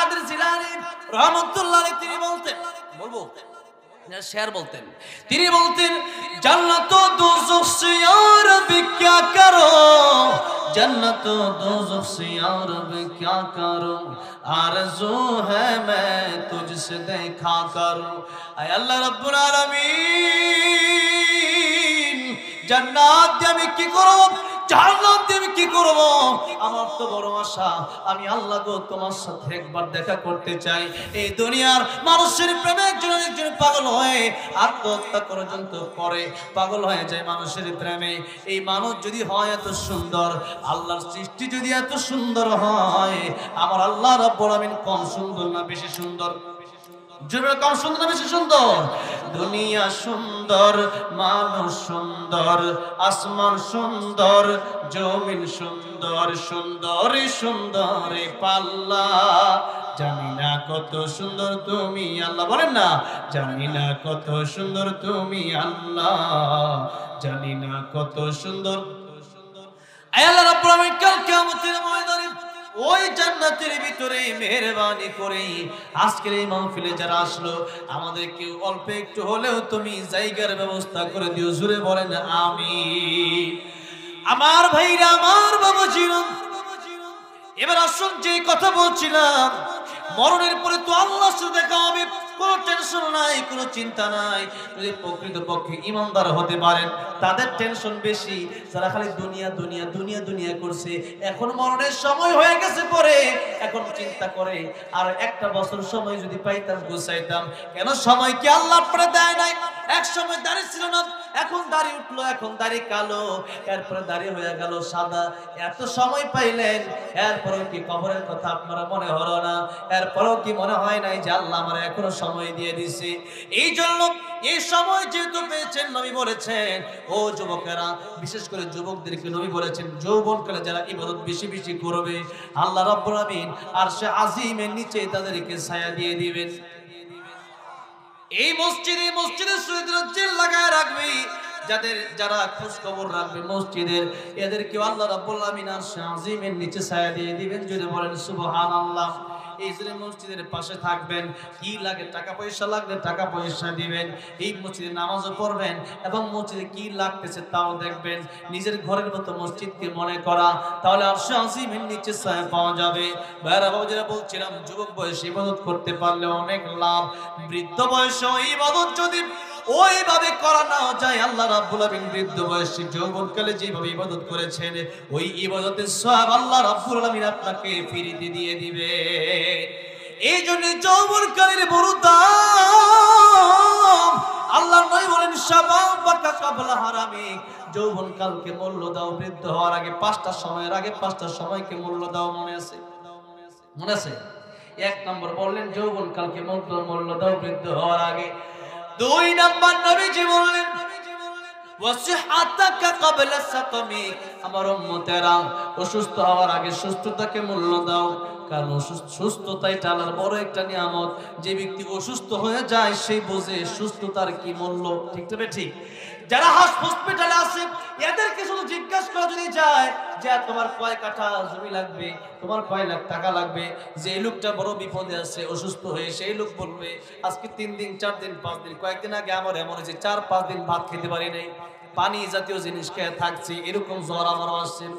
কাদের জিলানী রাহমাতুল্লাহ আলাইহি তিনি বলতেন, বলবো শের বলতেন, তিনি বলতেন জান্নাত ও দোজখ সে ইয়া রব্বি क्या करो, जन्नत ও दोजख से या रब्बी क्या करूं, आरज़ू है मैं तुझसे देखा करूं। आय अल्लाह रब्बुल आलमीन জান্নাত দিয়ে আমি কি করব, জান্নাত দিয়ে আমি কি করব, আমার তো বড় আশা, আমি আল্লাহ গো তোমার সাথে একবার দেখা করতে চাই। এই দুনিয়ার মানুষের প্রেমে একজন পাগল হয়ে আত্মহত্যা পর্যন্ত করে, পাগল হয়ে যায় মানুষের প্রেমে। এই মানুষ যদি হয় এত সুন্দর, আল্লাহর সৃষ্টি যদি এত সুন্দর হয়, আমার আল্লাহ রাব্বুল আলামিন কম সুন্দর না বেশি সুন্দর? জীবন কম সুন্দর না বেশি সুন্দর? দুনিয়া সুন্দর, মানুষ সুন্দর, আসমান সুন্দর, জমিন সুন্দর, সুন্দর সুন্দর পাল্লা, জানি না কত সুন্দর তুমি আল্লাহ, বলেন না জানি না কত সুন্দর তুমি আল্লাহ, জানি না কত সুন্দর। আল্লাহ রাব্বুল আলামিন কাল কিয়ামতের ময়দানে ওই জান্নাতের ভিতরে মেহেরবানি করে আজকের এই মাহফিলে যারা আসলো, আমাদের কেউ অল্প একটু হলেও তুমি জায়গার ব্যবস্থা করে দিও, জুড়ে বলেন আমিন। আমার ভাইরা, আমার বাবাজিরা, এবার আসুন যে কথা বলছিলাম, মরণের পরে তো আল্লাহর সাথে দেখা হবে, কোনো টেনশন নাই, কোনো চিন্তা নাই। যদি প্রকৃতপক্ষে ইমানদার হতে পারেন তাদের টেনশন বেশি, যারা খালি দুনিয়া দুনিয়া দুনিয়া দুনিয়া করছে, এখন মরণের সময় হয়ে গেছে পরে এখন চিন্তা করে আর একটা বছর সময় যদি পাইতাম গুছাইতাম। কেন সময় কি আল্লাহ আপনারা দেয় নাই? এক সময় দাড়ি ছিল না, এখন দাড়ি উঠলো, এখন দাড়ি কালো, এরপরে দাড়ি হয়ে গেল সাদা। এত সময় পাইলেন, এরপরেও কি কবরের কথা আপনারা মনে হলো না? এরপরেও কি মনে হয় নাই যে আল্লাহ আমার এখনো সময় দিয়ে দিছে? এই জন্য এই সময় যেহেতু পেয়েছেন, নবী বলেছেন ও যুবকেরা, বিশেষ করে যুবকদেরকে নবী বলেছেন যৌবনকালে যারা ইবাদত বেশি বেশি করবে, আল্লাহ রাব্বুল আমিন আরশে আজিমের নিচে তাদেরকে ছায়া দিয়ে দিবেন। এই মসজিদে শহীদরা জিল লাগায় রাখবে, যারা খোঁজ খবর রাখবে মসজিদের, এদেরকে আল্লাহ রাব্বুল আমিন আরশে আজিমের নিচে ছায়া দিয়ে দিবেন। যদি বলেন সুবহানাল্লাহ। এই যে মসজিদের পাশে থাকবেন, কি লাগে টাকা পয়সা লাগলে টাকা পয়সা দিবেন, এই মসজিদে নামাজও পড়বেন এবং মসজিদে কি লাগতেছে তাও দেখবেন, নিজের ঘরের মতো মসজিদকে মনে করা, তাহলে আরশে আজিমের নিচে ছায়া পাওয়া যাবে। ভাইরা বাবাজিরা, বলছিলাম যুবক বয়সে ইবাদত করতে পারলে অনেক লাভ, বৃদ্ধ বয়সে ইবাদত যদি ওইভাবে করা না যায়, আল্লাহ রাব্বুল আমিন বৃদ্ধ বয়সে যৌবনকালে যেভাবে ইবাদত করেছেন ওই ইবাদতের সওয়াব আল্লাহ রাব্বুল আমিন আপনাকে ফিরিয়ে দিয়ে দিবে। এই জন্য যৌবনকালের বড় দাম। আল্লাহ নবী বলেন শাবাবাকা কাবলা হারামি, যৌবনকালকে মূল্য দাও, বৃদ্ধ হওয়ার আগে পাঁচটা সময়ের আগে পাঁচটা সময়কে মূল্য দাও। মনে আছে? মনে আছে? এক নম্বর বললেন যৌবনকালকে মূল্য দাও বৃদ্ধ হওয়ার আগে। দুই নাম্বার নবীজি বললেন ওয়াসিহাতাকা ক্বাবলা সাকামিক, আমার উম্মতেরা অসুস্থ হওয়ার আগে সুস্থতাকে মূল্য দাও, কারণ সুস্থতা এটা আল্লাহর বড় একটা নিয়ামত। যে ব্যক্তি অসুস্থ হয়ে যায় সেই বোঝে সুস্থতার কি মূল্য। ঠিক তবে ঠিক যারা হসপিটালে আছে এদেরকে শুধু জিজ্ঞাসা করা যদি যায় যে তোমার কয় কাঠা জমি লাগবে, তোমার কয় লাখ টাকা লাগবে, যে লোকটা বড় বিপদে আছে অসুস্থ হয়ে, সেই লোক বলবে আজকে 3 দিন 4 দিন 5 দিন, কয়েকদিন আগে আমার এমন হয়েছে 4-5 দিন ভাত খেতে পারি নাই, পানি জাতীয় জিনিস খেয়ে থাকছি, এরকম জ্বর আমার আসছিল।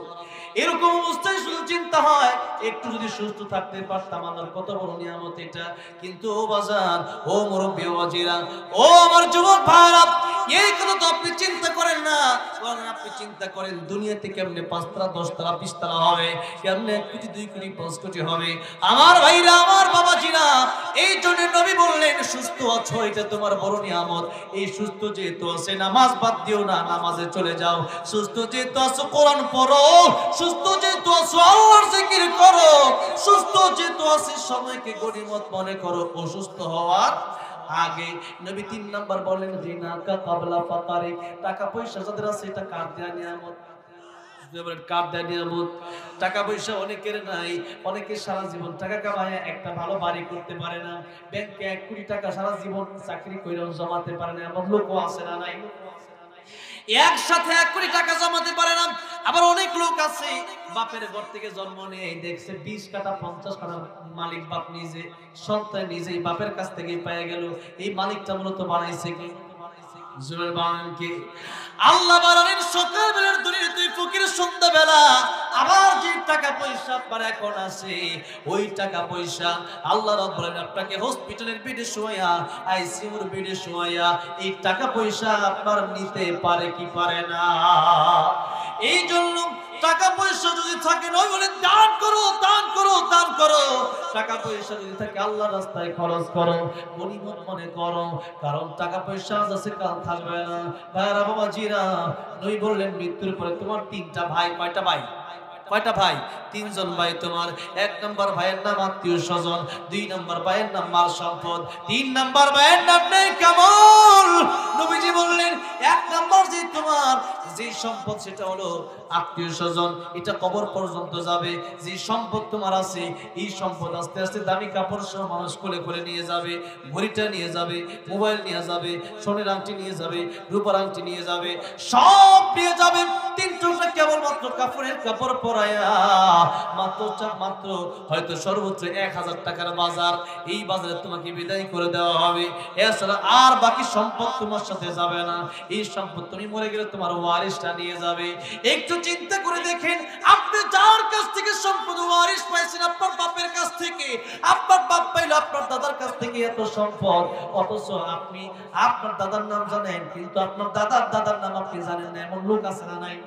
এরকম অবস্থায় শুধু চিন্তা হয় একটু যদি সুস্থ থাকতে পারতাম, আল্লাহর কত বড় নিয়ামত এটা। কিন্তু ও বাজার, ও মুরব্বী, ও আজিরা, ও আমার যুবক ভাইরা, এই কথা তো আপনি চিন্তা করেন না। কারণ আপনি চিন্তা করেন দুনিয়াতে কেমনে 5 তলা 10 তলা 20 তলা হবে, কেমনে 1 কোটি 2 কোটি 5 কোটি হবে। আমার ভাইরা, আমার বাবাজিরা, এই জন্য নবী বললেন সুস্থ আছো এটা তোমার বড় নিয়ামত। এই সুস্থ যেহেতু আছে নামাজ বাদ দিও না, নামাজে চলে যাও। সুস্থ যেহেতু আছো কোরআন পড়ো, সুস্থ যেহেতু আছো আল্লাহর জিকির করো, সুস্থ যেহেতু আছো সময়কে গনিমত মনে করো। অসুস্থ হওয়ার আগে নবী 3 নাম্বার বলেন জিনাকা ক্বাবলা ফাকারি, টাকা পয়সা যাদের আছে এটা কার দেয়া নিয়ামত। কার দেয়া নিয়ামত? টাকা পয়সা অনেকের নাই, অনেকে সারা জীবন টাকা কামায় একটা ভালো বাড়ি করতে পারে না, ব্যাংকে 1 কোটি টাকা সারা জীবন চাকরি কইরাও জমাতে পারে না, এমন লোকও আছে না নাই? একসাথে 1 কোটি টাকা জমাতে পারে না। আবার অনেক লোক আছে বাপের ঘর থেকে জন্ম নিয়ে দেখছে 20 কাঠা 50 কাঠা মালিক বাপ নিজে, সন্তান নিজেই বাপের কাছ থেকেই পেয়ে গেল। এই মালিকটা মূলত বানাইছে কি? জুবের বানান কি? আল্লাহ বানালেন সকাল বেলার দুনিয়া তুই ফকির, সন্ধ্যা বেলা আবার যে টাকা পয়সা আপনার এখন আছে ওই টাকা পয়সা আল্লাহ রাব্বুল আলামিন আপনাকে হসপিটালের বেডে শোয়া, আইসিইউর বেডে শোয়া এই টাকা পয়সা আপনার নিতে পারে কি পারে না? এই জন্য টাকা পয়সা যদি থাকে নয় বলে দান করো, দান করো, দান করো। টাকা পয়সা যদি থাকে আল্লাহর রাস্তায় খরচ করো, গনিমত মনে করো, কারণ টাকা পয়সা আজ আছে কাল থাকবে না। ভাইরা বাবাজিরা, নবী বললেন মৃত্যুর পরে তোমার 3টা ভাই। কয়টা ভাই? কয়টা ভাই? 3 জন ভাই তোমার। 1 নাম্বার ভাইয়ের নাম আত্মীয় স্বজন, 2 নাম্বার ভাইয়ের নাম মাল সম্পদ, 3 নাম্বার ভাইয়ের নাম নেই কামল। নবীজি বললেন 1 নাম্বার যে তোমার যে সম্পদ সেটা হলো আত্মীয় স্বজন, এটা কবর পর্যন্ত যাবে। যে সম্পদ তোমার আছে এই সম্পদ আস্তে আস্তে দামি কাপড় সহ মানুষ কোলে কোলে নিয়ে যাবে, ঘড়িটা নিয়ে যাবে, মোবাইল নিয়ে যাবে, সোনার আংটি নিয়ে যাবে, রূপার আংটি নিয়ে যাবে, সব নিয়ে যাবে। 3 টুকরা কেবলমাত্র কাপড়ের কাপড় পরায়া মাত্র হয়তো সর্বোচ্চ 1000 টাকার বাজার, এই বাজারে তোমাকে বিদায় করে দেওয়া হবে। এছাড়া আর বাকি সম্পদ তোমার সাথে যাবে না। এই সম্পদ তুমি মরে গেলে তোমার ওয়ারিশটা নিয়ে যাবে। একটু চিন্তা করে দেখেন, আপনি যার কাছ থেকে সম্পদ ওয়ারিশ পাইছেন, আপনার বাপের কাছ থেকে, আপনার বাপ পাইলো আপনার দাদার কাছ থেকে এত সম্পদ, অথচ আপনি আপনার দাদার নাম জানেন কিন্তু আপনার দাদার দাদার নাম আপনি জানেন না। এমন লোক আছে না নাই?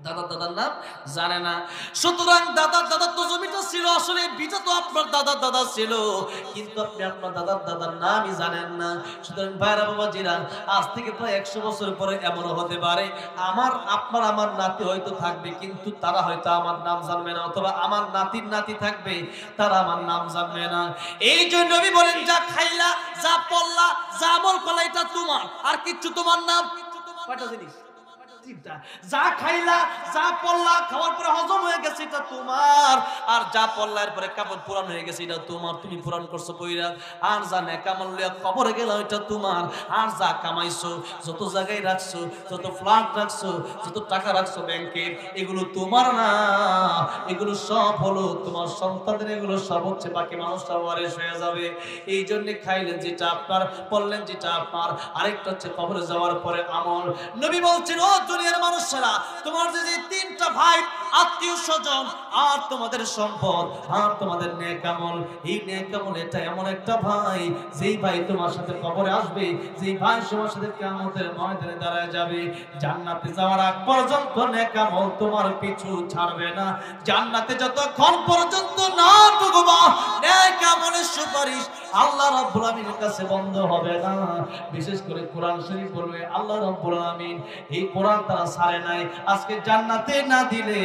দাদার দাদার নাম জানে না। সুতরাং দাদার দাদার তো জমিটা ছিল, আসলে বিটা তো আপনার দাদার দাদা ছিল, কিন্তু আপনি আপনার দাদার দাদার নামই জানেন না। সুতরাং ভাইরা বাবাজিরা, আজ থেকে প্রায় 100 বছর পরে এমন হতে পারে আমার নাতি হয়তো থাকবে কিন্তু তারা হয়তো আমার নাম জানবে না, অথবা আমার নাতির নাতি থাকবে তারা আমার নাম জানবে না। এই জন্য নবী বলেন যা খাইলা, যা পড়লা, যা আমল করলা এটা তোমার, আর কিচ্ছু তোমার নাম। কয়টা জিনিস? যা খাইলা, যা পড়লা, খাওয়ার পরে হজম হয়ে গেছে এটা তোমার, আর যা পড়লা এরপরে কাপড় পুরান হয়ে গেছে এটা তোমার, তুমি পুরান করছো কইরা, আর যা নেক আমল লইয়া কবরে গেল এটা তোমার, আর যা কামাইছো, যত জায়গায় রাখছো, যত ফ্ল্যাট রাখছো, যত টাকা রাখছো ব্যাংকে, এগুলো তোমার না, এগুলো সব হলো তোমার সন্তানদের, এগুলো সব হচ্ছে বাকি মানুষরা ওয়ারিশ হয়ে যাবে। এই জন্য খাইলেন যেটা আপনার, পড়লেন যেটা আপনার, আরেকটা হচ্ছে কবরে যাওয়ার পরে আমল। নবী বলছেন ও দুনিয়ার মানুষেরা, তোমার যে 3টা ভাই আত্মীয় স্বজন আর তোমাদের সম্পদ আর তোমাদের নেক আমল, এই নেক আমল এটা এমন একটা ভাই যেই ভাই তোমার সাথে কবরে আসবে, যেই ভাই তোমার সাথে কিয়ামতের ময়দানে দাঁড়ায় যাবে। জান্নাতে যাওয়ার আগ পর্যন্ত নেক আমল তোমার পিছু ছাড়বে না। জান্নাতে যতক্ষণ পর্যন্ত না ঢুকবা নেক আমলের সুপারিশ আল্লাহ রাব্বুল আমিনের কাছে বন্ধ হবে না। বিশেষ করে কোরআন শরীফ বলবে আল্লাহ রাব্বুল আমিন এই কোরআন তারা ছাড়ে নাই, আজকে জান্নাতে না দিলে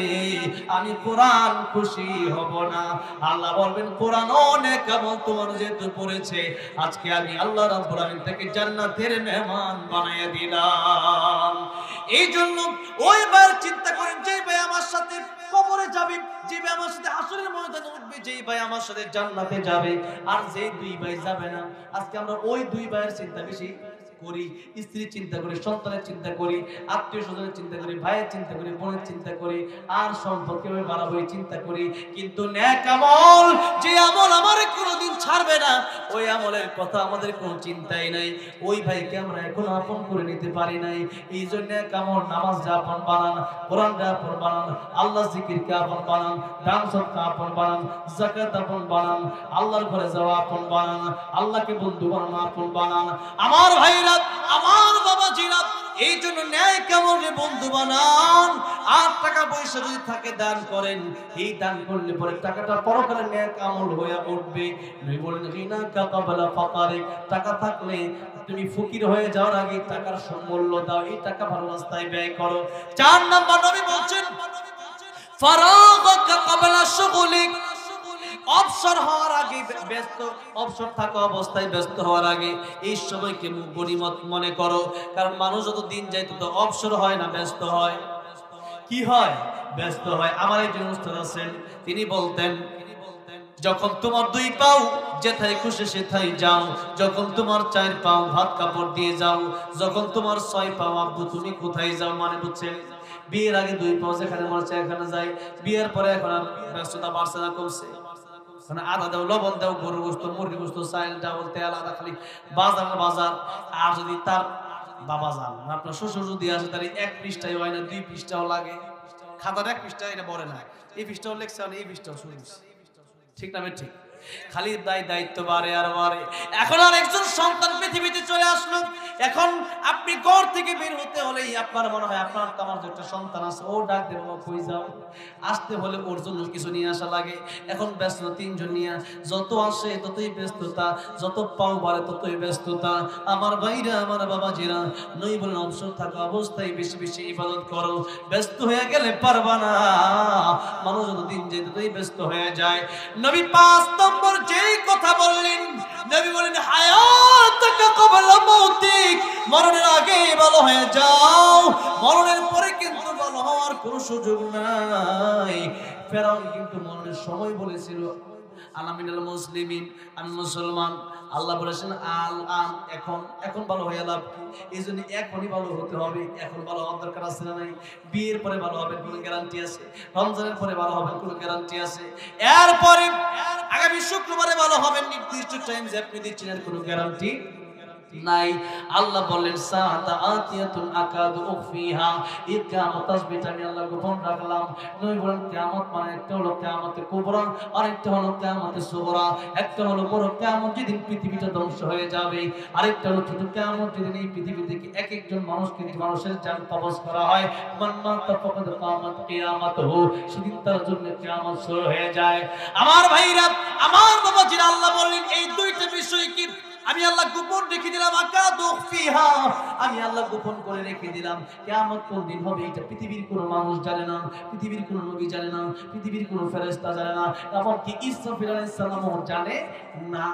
আমি কোরআন খুশি হব না। আল্লাহ বলবেন কোরআন অনেক আমল তোমার যেহেতু পড়েছে, আজকে আমি আল্লাহ রাব্বুল আমিন থেকে জান্নাতের মেহমান বানাইয়া দিলাম। এই জন্য ওই বার চিন্তা করেন, যে ভাই আমার সাথে কবরে যাবে, যে ভাই আমার সাথে হাসরের ময়দানে উঠবে, যেই ভাই আমার সাথে জান্নাতে যাবে, আর যেই 2 ভাই যাবে না। আজকে আমরা ওই 2 ভাইয়ের চিন্তা বেশি করি, স্ত্রীর চিন্তা করি, সন্তানের চিন্তা করি, আত্মীয় স্বজনের চিন্তা করি, ভাইয়ের চিন্তা করি, বোনের চিন্তা করি, আর সম্পর্ক কিভাবে বাড়াবো এই চিন্তা করি। কিন্তু নেক আমল, যে আমল আমার কোনোদিন ছাড়বে না, ওই আমলের কথা আমাদের কোনো চিন্তাই নাই। ওই ভাইকে আমরা এখনো আপন করে নিতে পারি নাই। এই জন্য নেক আমল, নামাজ যা আপন বানান, কোরআন যা আপন বানান, আল্লাহ জিকিরকে আপন বানান, দান সদকা আপন বানান, যাকাত আপন বানান, আল্লাহর ঘরে যাওয়া আপন বানান, আল্লাহকে বন্ধু বানানো আপন বানান। আমার ভাইরা, আমার বাবাজিরা, এই জন্য ন্যায় কামলে বন্ধু বানান। আর টাকা পয়সা যদি থাকে দান করেন, এই দান করলে পরে টাকাটা পরকালে ন্যায় কামল হয়ে উঠবে। নবী বলেন গিনা কাবালা ফাকারিক, টাকা থাকলে তুমি ফকির হয়ে যাওয়ার আগে টাকার মূল্য দাও, এই টাকা ভালো রাস্তায় ব্যয় করো। 4 নাম্বার নবী বলছেন ফারাগাকা কাবলা শুগুলিক, অবসর হওয়ার আগে ব্যস্ত, অবসর থাকা অবস্থায় ব্যস্ত হওয়ার আগে এই সময়কে গনিমত মনে করো। কারণ মানুষ যত দিন যায় তত অবসর হয় না, ব্যস্ত হয়। কি হয়? ব্যস্ত হয়। আমার একজন উস্তাদ আছেন, তিনি বলতেন যখন তোমার 2 পাও যেথায় খুশি সেথায় যাও, যখন তোমার 4 পাও ভাত কাপড় দিয়ে যাও, যখন তোমার 6 পাও আব্বু তুমি কোথায় যাও, মানে বুঝছেন? বিয়ের আগে 2 পাও যেখানে মনে চায় এখানে যায়, বিয়ের পরে এখন আর ব্যস্ততা বাড়ছে না কমছে? মানে আদা দাও, লবণ দাও, গরু গোস্ত, মুরগি গোস্ত, চাল ডাউল তেল আদা, খালি বাজার বাজার। আর যদি তার বাবা যান আপনার শ্বশুর যদি আসে তাহলে 1 পৃষ্ঠায় হয় না, 2 পৃষ্ঠাও লাগে। খাতার 1 পৃষ্ঠা এটা বড় না, এই পৃষ্ঠাও লেখছে, এই পৃষ্ঠাও শুরু হচ্ছে। ঠিক না? ঠিক। খালি দায়িত্ব বাড়ে আর বাড়ে। এখন আর একজন সন্তান পৃথিবীতে চলে আসলো। এখন আপনি ঘর থেকে বের হতে হলেই আপনার মনে হয় আপনার তো আমার একটা সন্তান আছে, ও ডাক দেবো কই যাও, আসতে হলে ওর জন্য কিছু নিয়ে আসা লাগে। এখন ব্যস্ত 3 জন নিয়ে, যত আসে ততই ব্যস্ততা, যত পাও বাড়ে ততই ব্যস্ততা। আমার ভাইরা, আমার বাবাজিরা, নই বলে অবসর থাকা অবস্থায় বেশি বেশি ইবাদত করো। ব্যস্ত হয়ে গেলে পারবা না। মানুষ যত দিন যায় ততই ব্যস্ত হয়ে যায়। নবী 5 নম্বর যেই কথা বললেন, নবী বলেন হায়াতাকা ক্বাবলা মাউতিক, মরণের আগে ভালো হয়ে যাও, মরণের পরে কিন্তু ভালো হওয়ার কোনো সুযোগ নাই। ফেরাউন কিন্তু মরণের সময় বলেছিল আনা মিনাল মুসলিমিন, আমি মুসলমান। আল্লাহ বলেছেন আল এখন ভালো হয়ে লাভ কি? এই জন্য এখনই ভালো হতে হবে। এখন ভালো হওয়ার দরকার আছে না নাই? বিয়ের পরে ভালো হবে কোনো গ্যারান্টি আছে? রমজানের পরে ভালো হবে কোনো গ্যারান্টি আছে? এরপরে আগামী শুক্রবারে ভালো হবেন নির্দিষ্ট টাইম যে আপনি দিচ্ছেন এর কোনো গ্যারান্টি নাই। আল্লাহ বললেন সাআতা আতিয়াতুন আকাদু উখফিহা, এই কিয়ামত আসবে আমি আল্লাহ গোপন রাখলাম। নবী বলেন কিয়ামত মানে একটা হলো কিয়ামতে কুবরা, আরেকটা হলো কিয়ামতে সুগরা। একটা হলো বড় কিয়ামত যেদিন পৃথিবীটা ধ্বংস হয়ে যাবে, আরেকটা হলো ছোট কিয়ামত যেদিন এই পৃথিবী থেকে এক একজন মানুষ কিন্তু মানুষের জান কবজ করা হয়। মান মাতা ফাকাদ কিয়ামত কিয়ামাতুহু, সেদিন তার জন্য কিয়ামত শুরু হয়ে যায়। আমার ভাইরা, আমার বাবাজিরা, আল্লাহ বললেন এই 2টা বিষয় কি আমি আল্লাহ গোপন রেখে দিলাম। আকাদুফিহা, আমি আল্লাহ গোপন করে রেখে দিলাম। কিয়ামত কোন দিন হবে এটা পৃথিবীর কোনো মানুষ জানে না, পৃথিবীর কোনো নবী জানে না, পৃথিবীর কোনো ফেরেশতা জানে না, এমনকি ইসরাফিল আলাইহিস সালামও জানে না।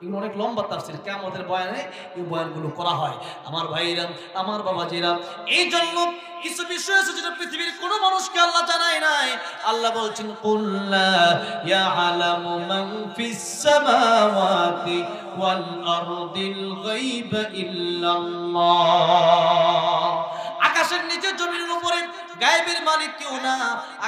এগুলো অনেক লম্বা তাফসীর, কিয়ামতের বয়ানে এই বয়ানগুলো করা হয়। আমার ভাইরা, আমার বাবাজিরা, এই জন্য কিছু বিষয় আছে যেটা পৃথিবীর কোনো মানুষকে আল্লাহ জানায় নাই। আল্লাহ বলছেন কুল লা ইয়ালামু মান ফিস সামাওয়াতি ওয়াল আরদিল গায়বা ইল্লাল্লাহ। আকাশের নিচে জমিনের উপরে গায়েবের মালিক কেউ না।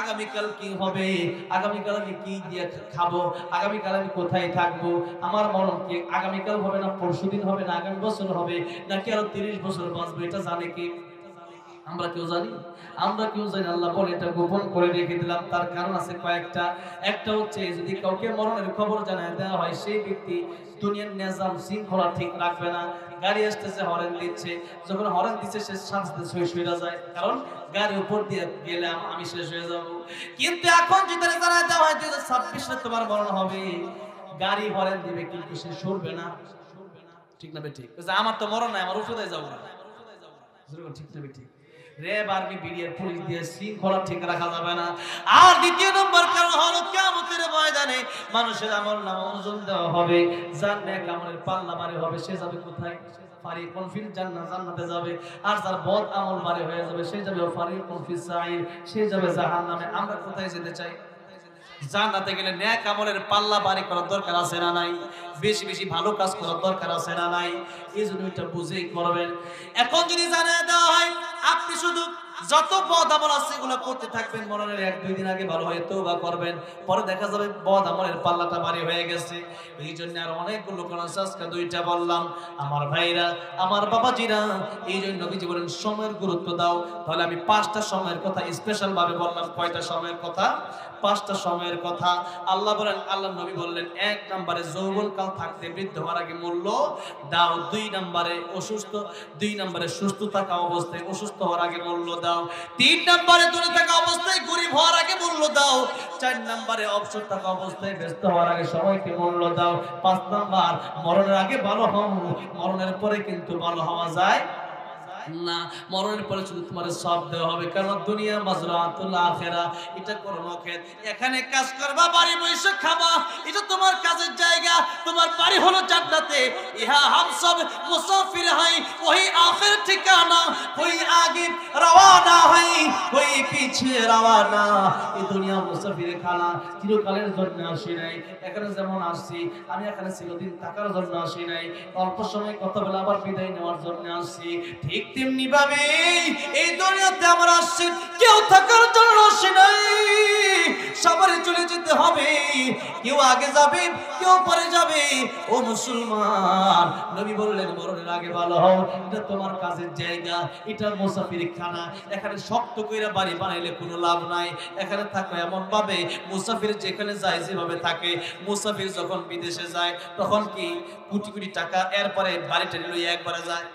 আগামীকাল কি হবে, আগামীকাল আমি কি দিয়ে খাবো, আগামীকাল আমি কোথায় থাকবো, আমার মরণ কি আগামীকাল হবে না পরশুদিন হবে না আগামী বছর হবে নাকি আরো 30 বছর বাঁচবো, এটা জানে কি? আমরা কেউ জানি? আমরা কেউ জানি? আল্লাহ বলে এটা গোপন করে রেখে দিলাম। তার কারণ আছে কয়েকটা। একটা হচ্ছে যদি কাউকে মরণের খবর জানায় দেওয়া হয়, সেই ব্যক্তি দুনিয়ার নিজাম শৃঙ্খলা ঠিক রাখবে না। গাড়ি আসতেছে, হরেন দিচ্ছে, যখন হরেন দিচ্ছে সে শান্তিতে শেষ হয়ে যায়, কারণ গাড়ির উপর দিয়ে গেলে আমি শেষ হয়ে যাব। কিন্তু এখন যদি জানায় দেওয়া হয় 2026 তোমার মরণ হবে, গাড়ি হরেন দিবে কিন্তু সে সরবে না। ঠিক না ঠিক? আমার তো মরণ নাই, আমার ওষুধে যাবো না। ঠিক না ঠিক? রেব আর্মি বিডিআর পুলিশ দিয়ে শৃঙ্খলা ঠিক রাখা যাবে না। আর দ্বিতীয় নম্বর কারণ হলো কিয়ামতের ময়দানে মানুষের আমল নামা ওজন দেওয়া হবে, যার নেক আমলের পাল্লা ভারী হবে সে যাবে কোথায়? ফারিকুন ফিল জান্নাহ, জান্নাতে যাবে। আর যার বদ আমল ভারী হয়ে যাবে সে যাবে ফারিকুন ফিস সাঈর, সে যাবে জাহান্নামে। আমরা কোথায় যেতে চাই? জান্নাতে গেলে নেক আমলের পাল্লা ভারী করার দরকার আছে না নাই? বেশি বেশি ভালো কাজ করার দরকার আছে না নাই? এই জন্য এটা বুঝেই করবেন। এখন যদি জানিয়ে দেওয়া হয় আপনি শুধু যত বদ আমল আছে এগুলো করতে থাকবেন, মরণের 1-2 দিন আগে ভালো হয়ে তওবা করবেন, পরে দেখা যাবে বদ আমলের পাল্লাটা ভারী হয়ে গেছে। এই জন্য আর অনেকগুলো কোরআন আজকে 2টা বললাম। আমার ভাইরা, আমার বাবাজিরা, এই জন্য নবীজি বলেন সময়ের গুরুত্ব দাও। তাহলে আমি 5টা সময়ের কথা স্পেশাল ভাবে বললাম। কয়টা সময়ের কথা? 5টা সময়ের কথা। আল্লাহ বলেন, আল্লাহ নবী বললেন 1 নম্বরে যৌবনকাল থাকতে বৃদ্ধ হওয়ার আগে মূল্য দাও। 2 নম্বরে অসুস্থ, 2 নম্বরে সুস্থ থাকা অবস্থায় অসুস্থ হওয়ার আগে মূল্য দাও। 3 নম্বরে দূরে থাকা অবস্থায় গরিব হওয়ার আগে মূল্য দাও। 4 নম্বরে অবসর থাকা অবস্থায় ব্যস্ত হওয়ার আগে সবাইকে মূল্য দাও। 5 নম্বর মরণের আগে ভালো হও, মরণের পরে কিন্তু ভালো হওয়া যায় না। মরণের পরে শুধু তোমার সব দেওয়া হবে, কারণ দুনিয়া মাজরাতুল আখিরা, এটা কর্মক্ষেত্র। এখানে কাজ করবা, বাড়ি বসে খাবা, এটা তোমার কাজের জায়গা। তোমার বাড়ি হলো জান্নাতে। ইহা হাম সব মুসাফির হাই, ওই আখির ঠিকানা, ওই আগে রওয়ানা হাই, ওই পিছে রওয়ানা। এই দুনিয়া মুসাফির খানা, চিরকালের জন্য আসি নাই। এখানে যেমন আসছি, আমি এখানে চিরদিন থাকার জন্য আসি নাই, অল্প সময় কথা বলে আবার বিদায় নেওয়ার জন্য আসছি। ঠিক তেমনি ভাবে এই দুনিয়াতে আমরা আসছি, কেউ থাকার জন্য আসি নাই, সবারই চলে যেতে হবে। কেউ আগে যাবে, কেউ পরে যাবে। ও মুসলমান, নবী বললেন মরণের আগে ভালো হও, এটা তোমার কাজের জায়গা, এটা মুসাফির খানা। এখানে শক্ত কইরা বাড়ি বানাইলে কোনো লাভ নাই। এখানে থাকো এমন ভাবে, মুসাফির যেখানে যায় যেভাবে থাকে। মুসাফির যখন বিদেশে যায় তখন কি কোটি কোটি টাকা এরপরে বাড়িটা নিয়ে একবারে যায়,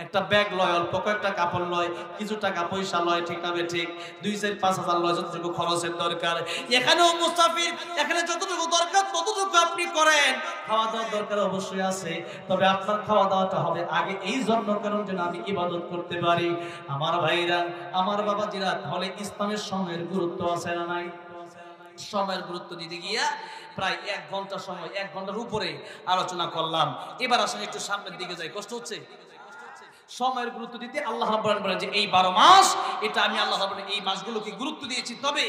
একটা ব্যাগ লয়, অল্প কয়েকটা কাপড় লয়, কিছু টাকা পয়সা লয়, ঠিক না ঠিক 2-5 হাজার লয়, যতটুকু খরচের দরকার। এখানেও মুসাফির, এখানে যতটুকু দরকার ততটুকু আপনি করেন। খাওয়া দাওয়ার দরকার অবশ্যই আছে, তবে আপনার খাওয়া দাওয়াটা হবে আগে এই জন্য কারণ যেন আমি ইবাদত করতে পারি। আমার ভাইরা, আমার বাবাজিরা, তাহলে ইসলামের সময়ের গুরুত্ব আছে না নাই? সময়ের গুরুত্ব দিতে গিয়া প্রায় 1 ঘন্টা সময়, 1 ঘন্টার উপরে আলোচনা করলাম। এবার আসলে একটু সামনের দিকে যাই, কষ্ট হচ্ছে। সময়ের গুরুত্ব দিতে আল্লাহ রাব্বুল আলামিন বলেন যে এই 12 মাস, এটা আমি আল্লাহ রাব্বুল আলামিন এই মাসগুলোকে গুরুত্ব দিয়েছি। তবে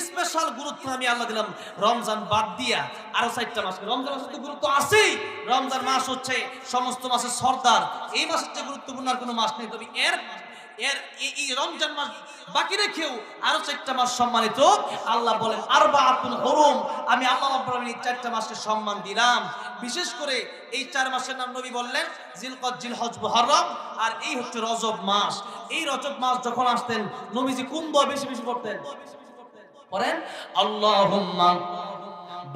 স্পেশাল গুরুত্ব আমি আল্লাহ দিলাম রমজান বাদ দিয়া আরো 4টা মাস। রমজান মাসের তো গুরুত্ব আছেই, রমজান মাস হচ্ছে সমস্ত মাসের সর্দার, এই মাসের চেয়ে গুরুত্বপূর্ণ আর কোনো মাস নেই। তবে এই রমজান মাস বাকি রেখেও আরো 4টা মাস সম্মানিত। আল্লাহ বলেন আরবাআতুল হুরুম, আমি আল্লাহ রাব্বুল আলামিন 4টা মাসকে সম্মান দিলাম। বিশেষ করে এই 4 মাসের নাম নবী বললেন জিলকদ, জিলহজ, মুহররম, আর এই হচ্ছে রজব মাস। এই রজব মাস যখন আসতেন নবীজি কোন দোয়া বেশি বেশি পড়তেন? পড়েন আল্লাহুম্মা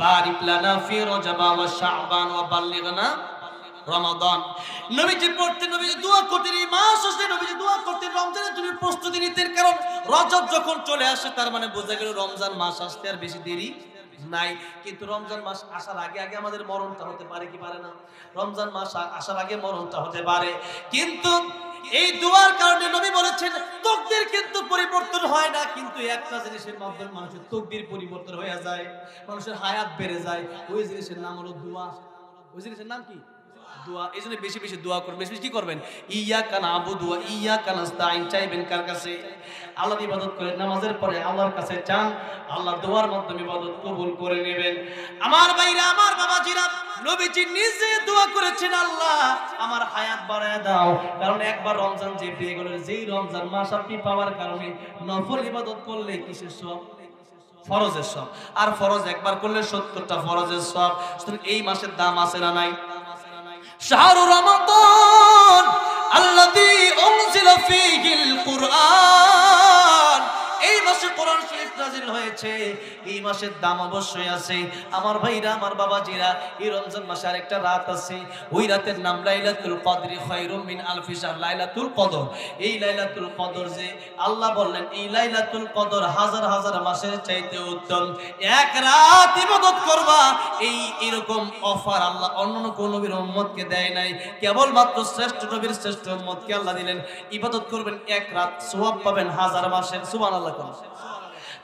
বারিক লানা ফি রজবা ওয়া শাবান ওয়া বাল্লিগনা রমাদান। নবীজি পড়তেন, নবীজি দোয়া করতেন, এই মাস আসলে নবীজি দোয়া করতেন রমজানের জন্য প্রস্তুতি নিতেন। কারণ রজব যখন চলে আসে তার মানে বোঝা গেল রমজান মাস আসতে আর বেশি দেরি নাই। কিন্তু রমজান মাস আসার আগে আগে আমাদের মরণটা হতে পারে কি পারে না? রমজান মাস আসার আগে মরণটা হতে পারে। কিন্তু এই দোয়ার কারণে নবী বলেছেন তকদির কিন্তু পরিবর্তন হয় না, কিন্তু একটা জিনিসের মাধ্যমে মানুষের তকদির পরিবর্তন হয়ে যায়, মানুষের হায়াত বেড়ে যায়। ওই জিনিসের নাম হলো দোয়া। ওই জিনিসের নাম কি? দোয়া। এই জন্য বেশি বেশি দোয়া করবেন। বেশি বেশি কি করবেন? ইয়াকা নাবুদু ওয়া ইয়াকা নাস্তাইন। চাইবেন কার কাছে? আল্লাহর ইবাদত করেন, নামাজের পরে আল্লাহর কাছে চান, আল্লাহ দোয়ার মাধ্যমে ইবাদত কবুল করে নেবেন। আমার ভাইরা, আমার বাবাজিরা, নবীজি নিজে দোয়া করেছেন আল্লাহ আমার হায়াত বাড়ায় দাও। কারণ একবার রমজান যে পেয়ে গেল, যেই রমজান মাস আপনি পাওয়ার কারণে নফল ইবাদত করলে কিসের সব? ফরজের সব। আর ফরজ একবার করলে 70টা ফরজের সব। এই মাসের দাম আছে না নাই? শাহরু রমাদান আল্লাযী উনজিলা ফীহিল কুরআন, এই মাসে কোরআন শরীফ নাযিল হয়েছে, এই মাসের দাম অবশ্যই আছে। আমার ভাইরা, আমার বাবাজিরা, এই রমজান মাসে আরেকটা রাত আছে, ওই রাতের নাম লাইলাতুল কদরি খায়রুম মিন আলফি শাহর। লাইলাতুল কদর, এই লাইলাতুল কদর যে আল্লাহ বললেন এই লাইলাতুল কদর হাজার হাজার মাসের চাইতে উত্তম। এক রাত ইবাদত করবা, এই এরকম অফার আল্লাহ অন্য কোন নবীর উম্মতকে দেয় নাই, কেবলমাত্র শ্রেষ্ঠ নবীর শ্রেষ্ঠ উম্মতকে আল্লাহ দিলেন। ইবাদত করবেন এক রাত, সওয়াব পাবেন হাজার মাসের। সুবহানাল্লাহ।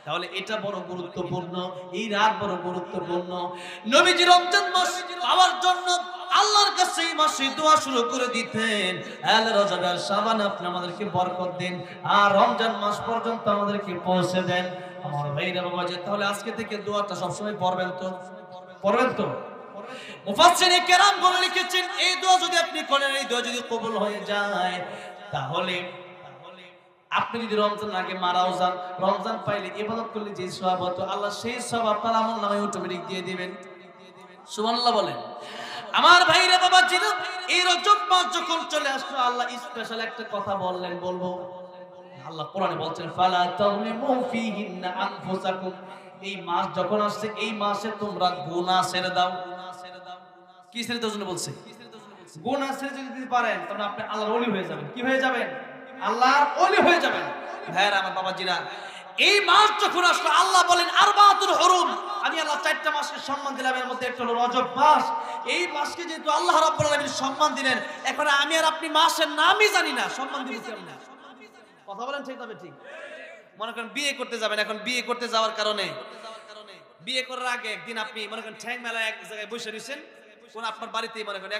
তাহলে এটা বড় গুরুত্বপূর্ণ, এই রাত বড় গুরুত্বপূর্ণ। নবীজি রমজান মাস পাওয়ার জন্য আল্লাহর কাছে এই মাসে দোয়া শুরু করে দিতেন, আল্লাহ রজব আর শাবান আপনি আমাদেরকে বরকত দেন, আর রমজান মাস পর্যন্ত আমাদেরকে পৌঁছে দেন। আমার ভাইরা, বাবাজি, তাহলে আজকে থেকে দোয়াটা সবসময় পড়বেন তো? পড়বেন তো? মুফাসসিরে কেরাম বলে লিখেছেন এই দোয়া যদি আপনি করেন, এই দোয়া যদি কবুল হয়ে যায়, তাহলে আপনি যদি রমজান আগে মারাও যান, রমজান পাইলে ইবাদত করলে যে সওয়াব হতো আল্লাহ সেই সওয়াব আপনার আমলনামায় অটোমেটিক দিয়ে দিবেন। সুবহানাল্লাহ বলেন। আমার ভাইরা, বাবাজিরা, এই রজব মাস যখন চলে আসলো আল্লাহ স্পেশাল একটা কথা বললেন, বলবো। আল্লাহ কোরআনে বলছেন ফালা তাযলিমু ফীহিন্না আনফুসাকুম, এই মাস যখন আসছে এই মাসে তোমরা গুনাহ ছেড়ে দাও। কি ছেড়ে দেওয়ার জন্য বলছে? গুনাহ ছেড়ে যদি দিতে পারেন তাহলে আপনি আল্লাহর ওলি হয়ে যাবেন। কি হয়ে যাবেন? আল্লাহর ওলি হয়ে যাবেন। ভাইরা, আমার বাবাজিরা, এই মাস যখন আসলো আল্লাহ বলেন আরবাতুল হুরুম, আমি আল্লাহ 4টা মাসকে সম্মান দিলাম, এর মধ্যে একটা হলো রজব মাস। এই মাসকে যেহেতু আল্লাহ রাব্বুল আলামিন সম্মান দিলেন, এখন আমি আর আপনি মাসের নামই জানি না, সম্মান দিব কেমনে? কথা বলেন ঠিক তবে ঠিক। মনে করেন বিয়ে করতে যাবেন, এখন বিয়ে করতে যাওয়ার কারণে বিয়ে করার আগে একদিন আপনি মনে করেন ঠ্যাং মেলায় এক জায়গায় বসে রয়েছেন, কোন আপনার বাড়িতেই মনে করেন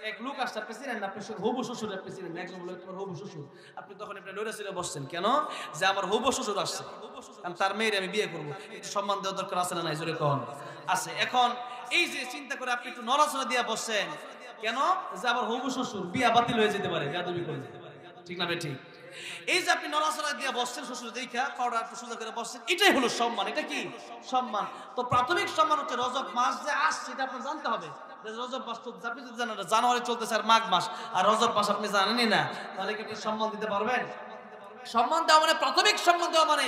এক লোক আসছে, আপনি চিনেন না, আপনি হবু শ্বশুর আপনি চিনেন, একজন বলে তোমার হবু শ্বশুর, আপনি তখন আপনি লড়ে ছিঁড়ে বসছেন কেন, যে আমার হবু শ্বশুর আসছে, কারণ তার মেয়ের আমি বিয়ে করবো, একটু সম্মান দেওয়ার দরকার আছে না নাই, জোরে কন আছে। এখন এই যে চিন্তা করে আপনি একটু নড়াচড়া দিয়ে বসছেন কেন, যে আমার হবু শ্বশুর বিয়া বাতিল হয়ে যেতে পারে বেয়াদবি করলে, ঠিক না ঠিক? এই যে আপনি নড়াচড়া দিয়ে বসছেন শ্বশুর দেখা পাউডার একটু সোজা করে বসছেন, এটাই হলো সম্মান। এটা কি সম্মান? তো প্রাথমিক সম্মান হচ্ছে রজব মাস যে আসছে এটা আপনার জানতে হবে। রজব মাস তো আপনি যদি জানেন না, জানুয়ারি চলতেছে আর মাঘ মাস, আর রজব মাস আপনি জানেনই না, তাহলে কি আপনি সম্মান দিতে পারবেন? সম্মান দেওয়া মানে প্রাথমিক সম্মান দেওয়া মানে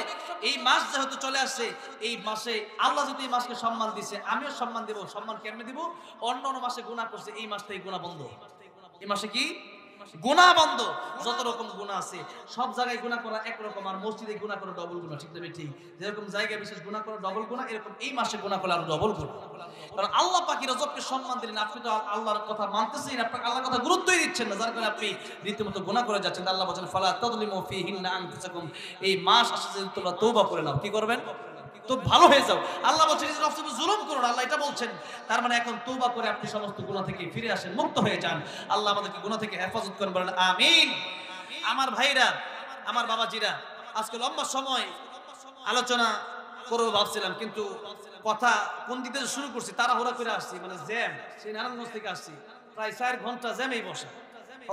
এই মাস যেহেতু চলে আসছে, এই মাসে আল্লাহ যদি এই মাসকে সম্মান দিছে, আমিও সম্মান দেব। সম্মান কেমনে দিব? অন্য অন্য মাসে গুনাহ করছে, এই মাস থেকে গুনাহ বন্ধ। এই মাসে কি গুনাহ বন্ধ? যত রকম গুনাহ আছে সব জায়গায় গুনাহ করা একরকম, আর মসজিদে গুনাহ করা ডবল গুনাহ, ঠিক না ঠিক? যেরকম জায়গা বিশেষ গুনাহ করা ডবল গুনাহ, এরকম এই মাসে গুনাহ করা আরো ডবল গুনাহ। কারণ আল্লাহ পাকি রজবকে সম্মান দিলেন, আপনি তো আল্লাহর কথা মানতেছেন, আপনি আল্লাহর কথা গুরুত্বই দিচ্ছেন না, যার কারণে আপনি রীতিমতো গুনাহ করে যাচ্ছেন। আল্লাহ বলেন ফালা তাযলিমু ফীহিন্না আনফুসাকুম, এই মাস আসছে তোমরা তওবা করে নাও। কি করবেন? তো ভালো হয়ে যাও। আল্লাহ বলছেন জুলুম করো না, আল্লাহ এটা বলছেন। তার মানে এখন তওবা করে আপনি সমস্ত গুনাহ থেকে ফিরে আসেন, মুক্ত হয়ে যান। আল্লাহ আমাদেরকে গুনাহ থেকে হেফাজত করেন, বলেন আমিন। আমার ভাইরা, আমার বাবাজিরা, আজকে লম্বা সময় আলোচনা করবো ভাবছিলাম, কিন্তু কথা কোন দিক থেকে শুরু করছি, তাড়াহুড়া করে আসছি, মানে জ্যাম, সেই নারায়ণগঞ্জ থেকে আসছি, প্রায় 4 ঘন্টা জ্যামেই বসা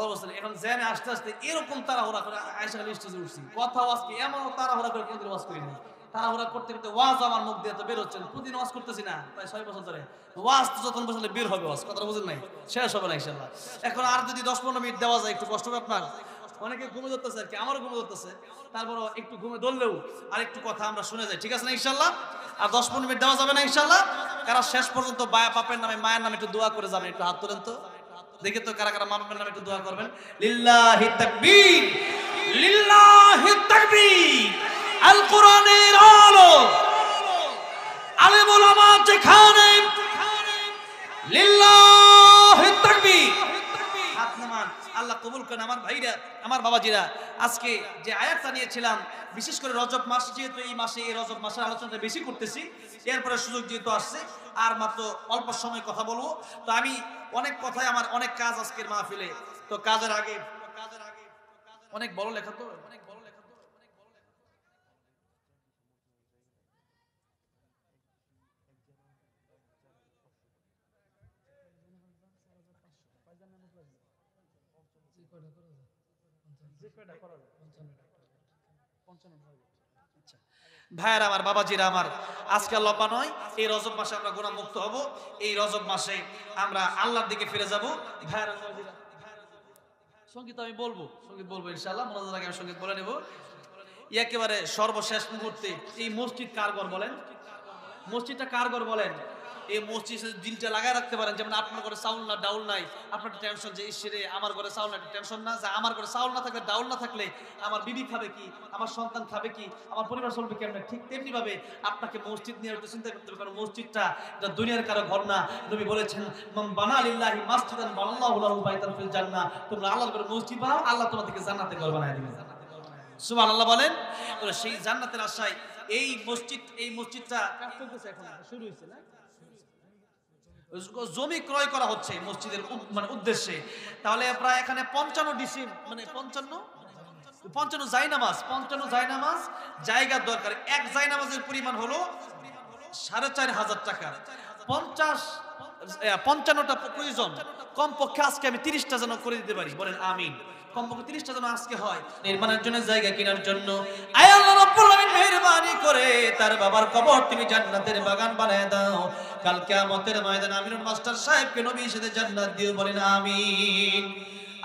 অবস্থা। এখন জ্যামে আসতে আসতে এরকম তাড়াহুড়া করে আয়সা স্টেজে উঠছি, কথা আজকে এমন তাড়াহুড়া করে কোনদিন ওয়াজ করিনি। তাড়াহুড়া করতে করতে ওয়াজ আমার মুখ দিয়ে তো বের হচ্ছে, প্রতিদিন ওয়াজ করতেছি না প্রায় 6 বছর ধরে, ওয়াজ তো যখন বসলে বের হবে, ওয়াজ কথা বুঝেন নাই, শেষ হবে না ইনশাআল্লাহ। এখন আর যদি 10-15 মিনিট দেওয়া যায়, একটু কষ্ট হবে আপনার, অনেকে ঘুমে ধরতেছে আর কি, আমারও ঘুমে ধরতেছে, তারপর একটু ঘুমে ধরলেও আর একটু কথা আমরা শুনে যাই, ঠিক আছে না ইনশাআল্লাহ? আর 10-15 মিনিট দেওয়া যাবে না ইনশাআল্লাহ? কারা শেষ পর্যন্ত বায়া বাপের নামে মায়ের নামে একটু দোয়া করে যাবেন, একটু হাত তোলেন তো দেখে তো, কারা কারা মা বাপের নামে একটু দোয়া করবেন। লিল্লাহি তাকবীর, লিল্লাহি তাকবীর, আল কোরআনের আলো, আলেম ওলামা যেখানে, লিল্লাহি তাকবীর, হাত নামান। আল্লাহ কবুল করেন। আমার ভাইরা, আমার বাবাজিরা, আজকে যে আয়াতটা নিয়েছিলাম, বিশেষ করে রজব মাস, যেহেতু এই মাসে এই রজব মাসের আলোচনাটা বেশি করতেছি, এরপরে সুযোগ যেহেতু আসছে আর মাত্র অল্প সময় কথা বলবো, তো আমি অনেক কথাই, আমার অনেক কাজ আজকের মাহফিলে, তো কাজের আগে অনেক বড় লেখা তো, ভাইয়ার আমার, বাবাজিরা আমার, আজকে লম্বা নয়, এই রজব মাসে আমরা গুনাহ মুক্ত হব, এই রজব মাসে আমরা আল্লাহর দিকে ফিরে যাব। ভাইয়ারা, সঙ্গীত আমি বলবো, সঙ্গীত বলবো ইনশাআল্লাহ, মোনাজাতের আগে আমি সঙ্গীত বলে নেব। একেবারে সর্বশেষ মুহূর্তে, এই মসজিদ কারগর বলেন, মসজিদটা কারগর বলেন, এই মসজিদে দিলটা লাগায় রাখতে পারেন। যেমন আপনার ঘরে চাউল না ডাউল নাই, আপনার টেনশন যে ইসরে আমার ঘরে চাউল না, টেনশন না যে আমার ঘরে চাউল না থাকলে, ডাউল না থাকলে আমার বিবি খাবে কি, আমার সন্তান খাবে কি, আমার পরিবার চলবে কেমনে, ঠিক তেমনি ভাবে আপনাকে মসজিদ নিয়ে একটু চিন্তা করতে হবে। কারণ মসজিদটা এটা দুনিয়ার কারো ঘর না। নবী বলেছেন মান বানা লিল্লাহি মাসজিদান বানাল্লাহু লাহু বাইতান ফিল জান্নাহ, তোমরা আল্লাহর ঘরে মসজিদ বানাও, আল্লাহ তোমাদেরকে জান্নাতের ঘর বানায় দিবেন। সুবহানাল্লাহ বলেন। তো সেই জান্নাতের আশায় এই মসজিদটা কাজ চলতেছে, এখন শুরু হয়েছে না, জমি ক্রয় করা হচ্ছে মসজিদের মানে উদ্দেশ্যে। তাহলে প্রায় এখানে 55 ডিসিম, মানে 55 জায়নামাজ জায়গার দরকার। এক জায়নামাজের পরিমাণ হলো 4,500 টাকা। 55টা প্রয়োজন, কমপক্ষে আজকে আমি 30টা যেন করে দিতে পারি, বলেন আমিন। কমপক্ষে 30টা যেন আজকে হয়, নির্মাণের জন্য, জায়গা কেনার জন্য। আয় আল্লাহ রাব্বুল আলামিন মেহেরবানি করে তার বাবার কবর তুমি জান্নাতের বাগান বানায় দাও। কাল কিয়ামতের ময়দানে আমিনুল মাস্টার সাহেবকে নবীর সাথে জান্নাত দিও, বলেন আমিন।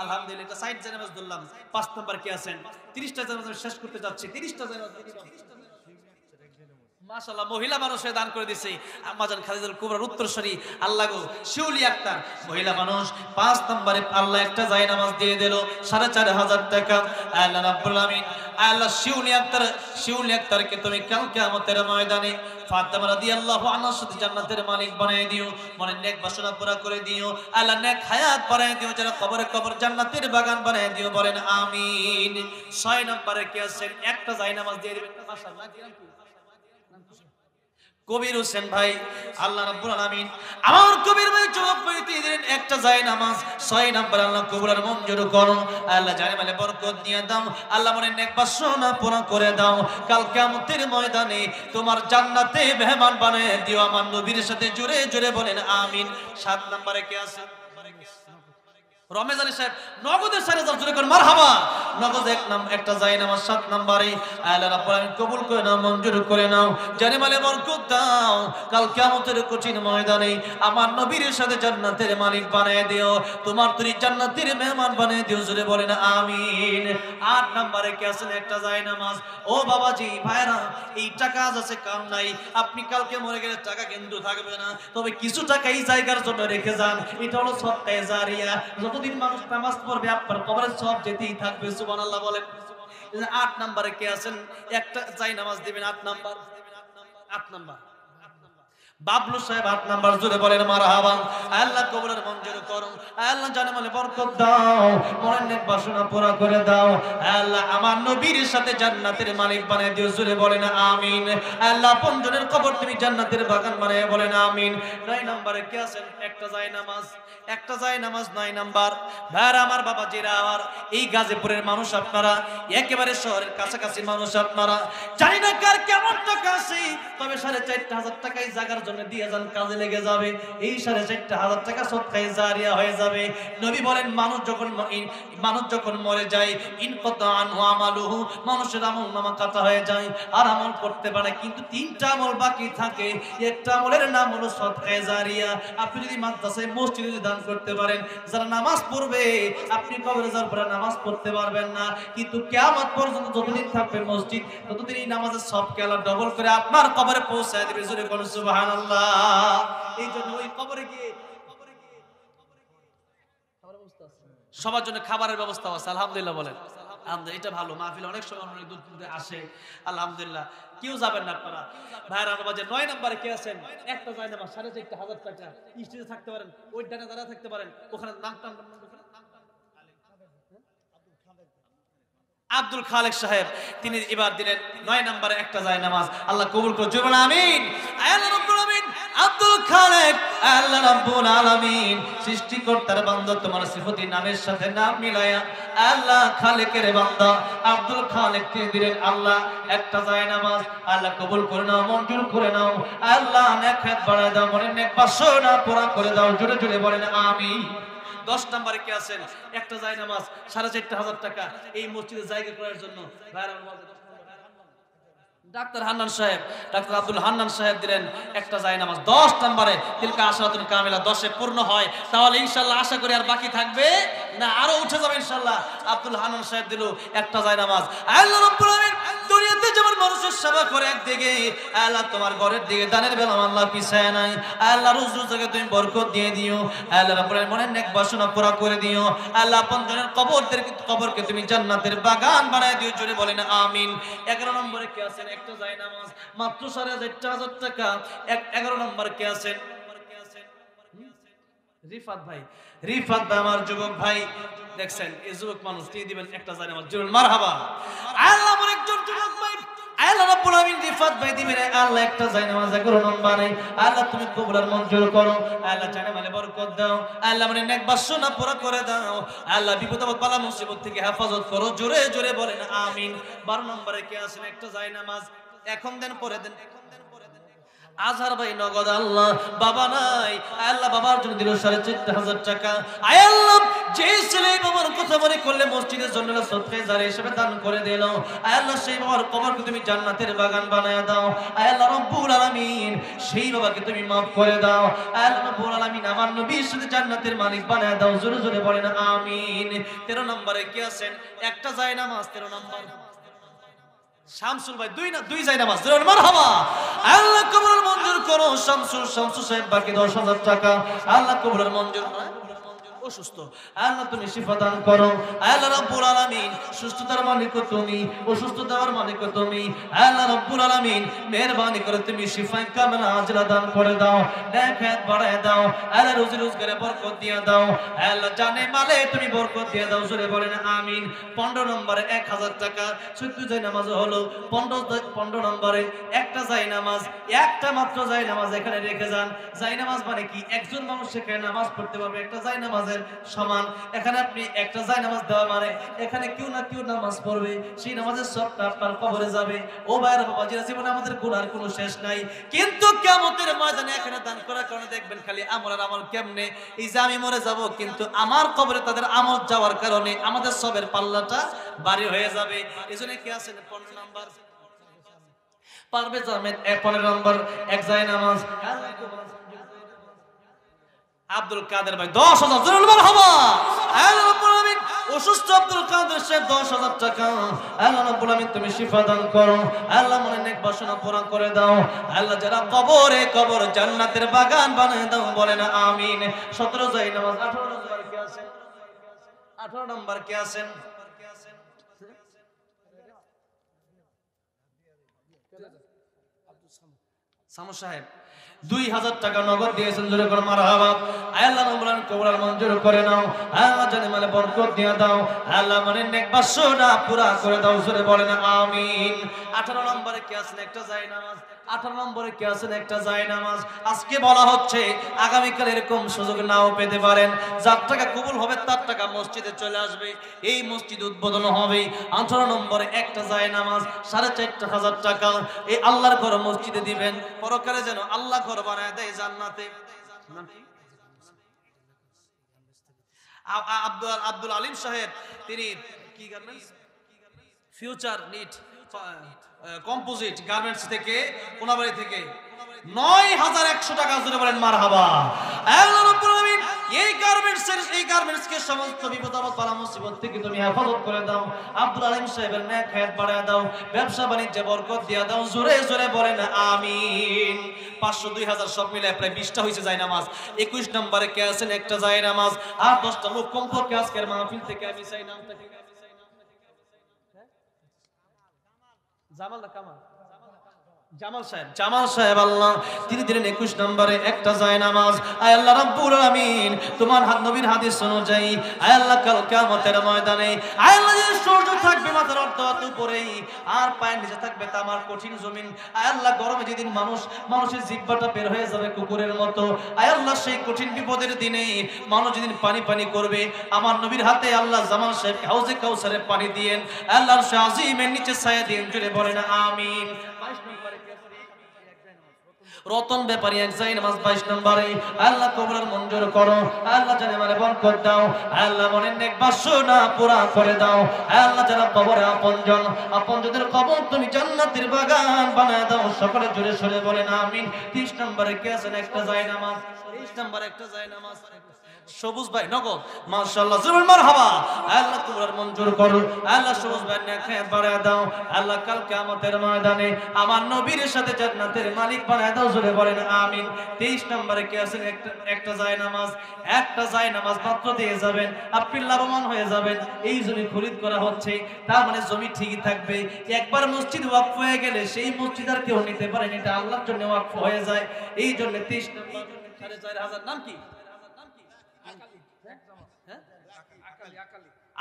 আলহামদুলিল্লাহ, এটা সাইড জানাজ ধরলাম। 5 নাম্বার কি আছেন? 30টা জানাজ শেষ করতে যাচ্ছি। 30টা জানাজ মাশাআল্লাহ মহিলা মানুষে দান করে দিয়েছে আম্মাজান খাদিজাতুল কুবরার উত্তরসূরি, আল্লাহ গো শিউলি আক্তার মহিলা মানুষ 5 নম্বরে আল্লাহ একটা জায়নামাজ দিয়ে দিল 4,500 টাকা। আল্লাহ রাব্বুল আমিন, আল্লাহ শিউলি আক্তারকে তুমি কাল কিয়ামতের ময়দানে ফাতেমা রাদিয়াল্লাহু আনহার সাথে জান্নাতের মালিক বানিয়ে দিও, মনে নেক বাসনা পুরা করে দিও, আল্লাহ নেক হায়াত বানিয়ে দিও, যারা কবর জান্নাতের বাগান বানিয়ে দিও, বলেন আমিন। 6 নম্বরে কি আছেন? একটা জায়নামাজ দিয়ে দিবেন। মাশাআল্লাহ, কবির হোসেন ভাই, আল্লাহ রাব্বুল আলামিন আমার কবির ভাই যুবক ভাই দিলেন একটা যায় নামাজ 6 নাম্বার আল্লাহ কবুল আর মঞ্জুর করো আল্লাহ জানে মালে বরকত দিয়ে দাও আল্লাহ মনে নেক বাসনা পুরা করে দাও কাল কিয়ামতের ময়দানে তোমার জান্নাতে মেহমান বানিয়ে দিও আমার নবীর সাথে জোরে জোরে বলেন আমিন। 7 নম্বরে কে আছে? রমেশ আলী সাহেব নগদের 4000 জোরে করেন মারহাবা। নগদ একটা যায় নামাজ 7 নম্বরে আল্লাহ রাব্বুল আলামিন কবুল করে নাও মঞ্জুর করে নাও জানে মালে বরকত দাও কাল কিয়ামতের কঠিন ময়দানে আমার নবীর সাথে জান্নাতের মালিক বানিয়ে দিও তোমার তুমি জান্নাতের মেহমান বানিয়ে দিও জোরে বলেন আমিন। 8 নম্বরে কে আছেন? একটা যায় নামাজ। ও বাবাজি ভাইরা এই টাকা আজ আছে কাম নাই, আপনি কালকে মরে গেলে টাকা কিন্তু থাকবে না, তবে কিছু টাকা এই জায়গার জন্য রেখে যান, এটা হলো সদকায়ে জারিয়া। যতদিন মানুষ নামাজ পড়বে আপনার কবরে সব যেতেই থাকবে সুবহানাল্লাহ বলেন। 8 নম্বরে কে আছেন? একটা যায় নামাজ দিবেন। 8 নম্বর বাবলু সাহেব 8 নাম্বার জোরে বলেন মারহাবা। আল্লাহ কবুলের মঞ্জুর করুন, আল্লাহ জানে মালে বরকত দাও, মনের নেক বাসনা পুরা করে দাও, আল্লাহ আমার নবীর সাথে জান্নাতের মালিক বানিয়ে দিও জোরে বলেন আমিন। আল্লাহ আপনজনের কবর তুমি জান্নাতের বাগান বানিয়ে বলেন আমিন। 9 নম্বরে কে আছেন? একটা যায় নামাজ। 9 নাম্বার ভাইরা আমার বাবাজিরা আমার এই গাজীপুরের মানুষ আপনারা, একেবারে শহরের কাছাকাছি মানুষ আপনারা, জানি না কার কেমন টাকা আছে, তবে 4,500 টাকা এই জায়গার জন্য দিয়ে যান, কাজে লেগে যাবে। এই 4,500 টাকা সদকায়ে জারিয়া হয়ে যাবে। নবী বলেন মানুষ যখন মরে যায় ইনকাতা আনহু আমালুহু, মানুষের আমলনামা কাটা হয়ে যায় আর আমল করতে পারে, কিন্তু 3টা আমল বাকি থাকে। একটা আমলের নাম হলো সদকায়ে জারিয়া। আপনি যদি মাদ্রাসায় মসজিদে দান করতে পারেন, যারা নামাজ পড়বে আপনি কবরে যাওয়ার পরে নামাজ পড়তে পারবেন না, কিন্তু কিয়ামত পর্যন্ত যতদিন থাকবে মসজিদ ততদিন এই নামাজের সবকে আল্লাহ ডবল করে আপনার কবরে পৌঁছায় দেবে জোরে বলুন সুবহানাল্লাহ। এই জন্য ওই কবরে গিয়ে সবার জন্য খাবারের ব্যবস্থা আছে আলহামদুলিল্লাহ বলেন আলহামদুলিল্লাহ। এটা ভালো মাহফিল, অনেক সময় অনেক দূর দূরে আসে আলহামদুলিল্লাহ, কেউ যাবেন না আপনারা ভাইরা বাজে। 9 নম্বরে কে আছেন? একটা যায় নামাজ 4,500 টাকা, স্টেজে থাকতে পারেন, ওই ডানে দাঁড়া থাকতে পারেন, ওখানে নাম টান আব্দুল খালেক সাহেব তিনি এবার দিলেন 9 নম্বরে একটা যায় নামাজ। আল্লাহ কবুল করুন জোরে বলেন আমিন। আল্লাহ রাব্বুল আমিন আব্দুল খালেক আল্লাহ রাব্বুল আলামিন সৃষ্টিকর্তার বান্দা, তোমার সিফতি নামের সাথে নাম মিলায়া আল্লাহ খালেকের বান্দা আব্দুল খালেককে দিলেন আল্লাহ একটা যায় নামাজ। আল্লাহ কবুল করে নাও মঞ্জুর করে নাও, আল্লাহ নেক হায়াত বাড়ায় দাও, মনের নেক বাসনা পুরা করে দাও জোরে জোরে বলেন আমিন। 10 নম্বরে কে আছেন? একটা যায় নামাজ 4,500 টাকা এই মসজিদে জায়গা করার জন্য ডাক্তার হান্নান সাহেব, ডাক্তার আব্দুল হান্নান সাহেব দিলেন একটা যায় নামাজ। 10 নম্বরে তিলকা আশরাতুল কামিলা 10-এ পূর্ণ হয়, তাহলে ইনশাআল্লাহ আশা করি আর বাকি থাকবে না, আরো উঠে যাবে ইনশাআল্লাহ। আব্দুল হান্নান সাহেব দিল একটা যায় নামাজ। আল্লাহ রাব্বুল আমিন দুনিয়াতে যেমন মানুষের সেবা করে একদিকে, আল্লাহ তোমার ঘরের দিকে দানের বেলা আল্লাহ পিছায় নাই, আল্লাহ রুজুকে তুমি বরকত দিয়ে দিও, আল্লাহ রাব্বুল আমিন মনের নেক বাসনা পুরা করে দিও, আল্লাহ আপনজনের কবরকে তুমি জান্নাতের বাগান বানায় দিও জোরে বলেন আমিন। 11 নম্বরে কে আছেন? একটা যায় নামাজ মাত্র 4,500 টাকা। 11 নম্বর কে আছেন? রিফাত ভাই আমার যুবক ভাই দেখছেন, এই যুবক মানুষ দিয়ে দিবেন একটা যায় নামাজ জোরে মারহাবা। আল্লাহ আমার একজন যুবক ভাই আল্লাহ রাব্বুল আমিন রিফাত ভাই দিবেন আল্লাহ একটা যায় নামাজ 11 নম্বরে। আল্লাহ তুমি কবুল আর মঞ্জুর করো, আল্লাহ জানে মানে বরকত দাও, আল্লাহ মানে নেক বাসনা পুরা করে দাও, আল্লাহ বিপদ আপদ বালা মুসিবত থেকে হেফাজত করো জোরে জোরে বলেন আমিন। 12 নম্বরে কে আছেন? একটা যায় নামাজ এখন দেন পরে দেন। আজহার ভাই নগদ আল্লাহ বাবা নাই, আল্লাহ বাবার জন্য দিল 4,500 টাকা। আয় আল্লাহ যে ছেলে বাবার কথা মনে করলে মসজিদের জন্য সদকায়ে জারিয়া হিসেবে দান করে দিল, আয় আল্লাহ সেই বাবার কবরকে তুমি জান্নাতের বাগান বানায়া দাও, আয় আল্লাহ রব্বুল আলামিন সেই বাবাকে তুমি maaf করে দাও, আয় আল্লাহ রব্বুল আলামিন আমার নবীর সাথে জান্নাতের মালিক বানায়া দাও জোরে জোরে বলেন আমিন। 13 নম্বরে কি আছেন? একটা যায় নামাজ 13 নম্বর শামসুল ভাই দুই যায় নামাজ জোরে মারহাবা। আল্লাহ কবুল মঞ্জুর করো শামসু সাহেব বাকি 10,000 টাকা আল্লাহ কবুল মঞ্জুর। অসুস্থ, আল্লাহ তুমি শিফা দান করো। আল্লাহ রাব্বুল আলামিন সুস্থতার মালিক তুমি, অসুস্থ দেওয়ার মালিক তুমি। আল্লাহ রাব্বুল আলামিন মেহেরবানি করে তুমি শিফা কামেলা আজলা দান করে দাও, নেক হায়াত বাড়ায় দাও। আল্লাহ রুজি রোজগারে বরকত দিয়ে দাও। আল্লাহ জানে মালে তুমি বরকত দিয়ে দাও, জোরে বলেন আমিন। 15 নম্বরে 1000 টাকা 14 জায় নামাজ হলো। 15 নম্বরে একটা জায় নামাজ, একটা মাত্র জায় নামাজ এখানে রেখে যান। জায় নামাজ মানে কি? একজন মানুষ সেখানে নামাজ পড়তে পারবে, একটা জায় নামাজের সমান। এখানে আপনি একটা জায় নামাজ দেওয়া মানে এখানে কেউ না কেউ নামাজ পড়বে, সেই নামাজের সবটা আপনার কবরে যাবে। ও ভাইরা বাবাজিরা, জীবনে আমাদের গুনার কোনো শেষ নাই, কিন্তু কিয়ামতের ময়দানে এখানে দান করার কারণে দেখবেন খালি আমল আর আমল। কেমনে? এই যে আমি মরে যাব, কিন্তু আমার কবরে তাদের আমল যাওয়ার কারণে আমাদের সবের পাল্লাটা ভারী হয়ে যাবে। এজন্য কি আছে 15 নাম্বার পারভেজ আহমেদ 15 নম্বর এক জায় নামাজ। আব্দুল কাদের ভাই 10,000 জোরে মারহাবা। আল্লাহ রাব্বুল আলামিন অসুস্থ আব্দুল কাদের সাহেব 10,000 টাকা। আল্লাহ রাব্বুল আলামিন তুমি শিফা দান করো। আল্লাহ মনে নেক বাসনা পূরণ করে দাও। আল্লাহ যারা কবরে কবর জান্নাতের বাগান বানিয়ে দাও, বলেন আমিন। 17 জায় নামাজ। 18 নম্বর কে আছেন? 18 নম্বর কে আছেন? সামু সাহেব 2000 টাকা নগদ দিয়েছেন, জোরে করে মারহাবা। আল্লাহ রাব্বুল কবর মঞ্জুর করে নাও। আল্লাহ জানে মালে বরকত দিয়ে দাও। আল্লাহ মনে নেক বাসনা পুরা করে দাও, জোরে বলেন আমিন। 18 নম্বরে কে আছেন? একটা যায় নামাজ। 18 নম্বরে কে আছেন? একটা যায় নামাজ। আজকে বলা হচ্ছে আগামীকাল এরকম সুযোগ নাও পেতে পারেন। যার টাকা কবুল হবে তার টাকা মসজিদে চলে আসবে, এই মসজিদ উদ্বোধন হবে। 18 নম্বরে একটা যায় নামাজ 4,500 টাকা এই আল্লাহর ঘর মসজিদে দিবেন, পরকালে যেন আল্লাহ ঘর বানায় দেয় জান্নাতে। নাম কি? আব্দুল আলিম সাহেব, তিনি কি garments, future knit composite garments থেকে, কোনাবাড়ি থেকে 9,100 টাকা, জোরে বলেন মারহাবা। আল্লাহ রাব্বুল আলামিন এই গার্মেন্টসকে সমস্ত বিপদ আপদ বালা মুসিবত থেকে তুমি হেফাজত করে দাও। আব্দুল আলিম সাহেবের নেক হায়াত বাড়ায় দাও, ব্যবসা বাণিজ্যে বরকত দিয়ে দাও, জোরে জোরে বলেন আমিন। 500 2000 সব মিলে প্রায় 20টা হয়েছে যায় নামাজ। 21 নম্বরে কে আছেন? একটা যায় নামাজ। আর 10টা লোক কমপক্ষে আজকের মাহফিল থেকে আমি চাই নামটা ঠিক আছে, জামাল না কামাল? জামাল সাহেব আল্লাহ তিনি দিলেন 21 নম্বরে একটা যায় নামাজ। আয় আল্লাহ রাব্বুল আলামিন তোমার নবীর হাদিস অনুযায়ী আয় আল্লাহ কাল কিয়ামতের ময়দানে আয় আল্লাহ যে সূর্য থাকবে মাথার অর্ধেক উপরেই, আর পায়ের নিচে থাকবে তামার কঠিন জমিন। আয় আল্লাহ গরমে যেদিন মানুষের জিহ্বাটা বের হয়ে যাবে কুকুরের মতো, আয় আল্লাহ সেই কঠিন বিপদের দিনে মানুষ যেদিন পানি পানি করবে, আমার নবীর হাতে আল্লাহ জামাল সাহেব হাউজে কাউসারে পানি দিয়েন, আল্লাহর আজিমের নিচে ছায়া দিয়েন, জুড়ে বলেন আমিন। রতন ব্যাপারী এক যায় নামাজ 22 নম্বরে। আল্লাহ কবর মঞ্জুর করো, আল্লাহ জানে মানে বরকত দাও, আল্লাহ মনের নেক বাসনা পুরা করে দাও। আল্লাহ যারা কবরে আপনজনদের কবর তুমি জান্নাতের বাগান বানায় দাও, সকলে জোরে সরে বলেন আমিন। 30 নম্বরে কে আছেন? একটা যায় নামাজ। 30 নম্বরে একটা যায় নামাজ। সবুজ ভাই নগদ, মাশাআল্লাহ, জোরে মারহাবা। আল্লাহ কবর মঞ্জুর করো, আল্লাহ সবুজ ভাই নেক হায়াত বাড়ায় দাও। আল্লাহ কাল কিয়ামতের ময়দানে আমার নবীর সাথে জান্নাতের মালিক বানায় দাও, জোরে বলেন আমিন। 23 নম্বরে কে আছেন? একটা যায় নামাজ। একটা যায় নামাজ মাত্র দিয়ে যাবেন, আপনি লাভবান হয়ে যাবেন। এই জমি খরিদ করা হচ্ছে, তার মানে জমি ঠিকই থাকবে। একবার মসজিদ ওয়াকফ হয়ে গেলে সেই মসজিদ আর কেউ নিতে পারেন, এটা আল্লাহর জন্য ওয়াকফ হয়ে যায়। এই জন্য 23 নম্বর 4,500 নাম কি?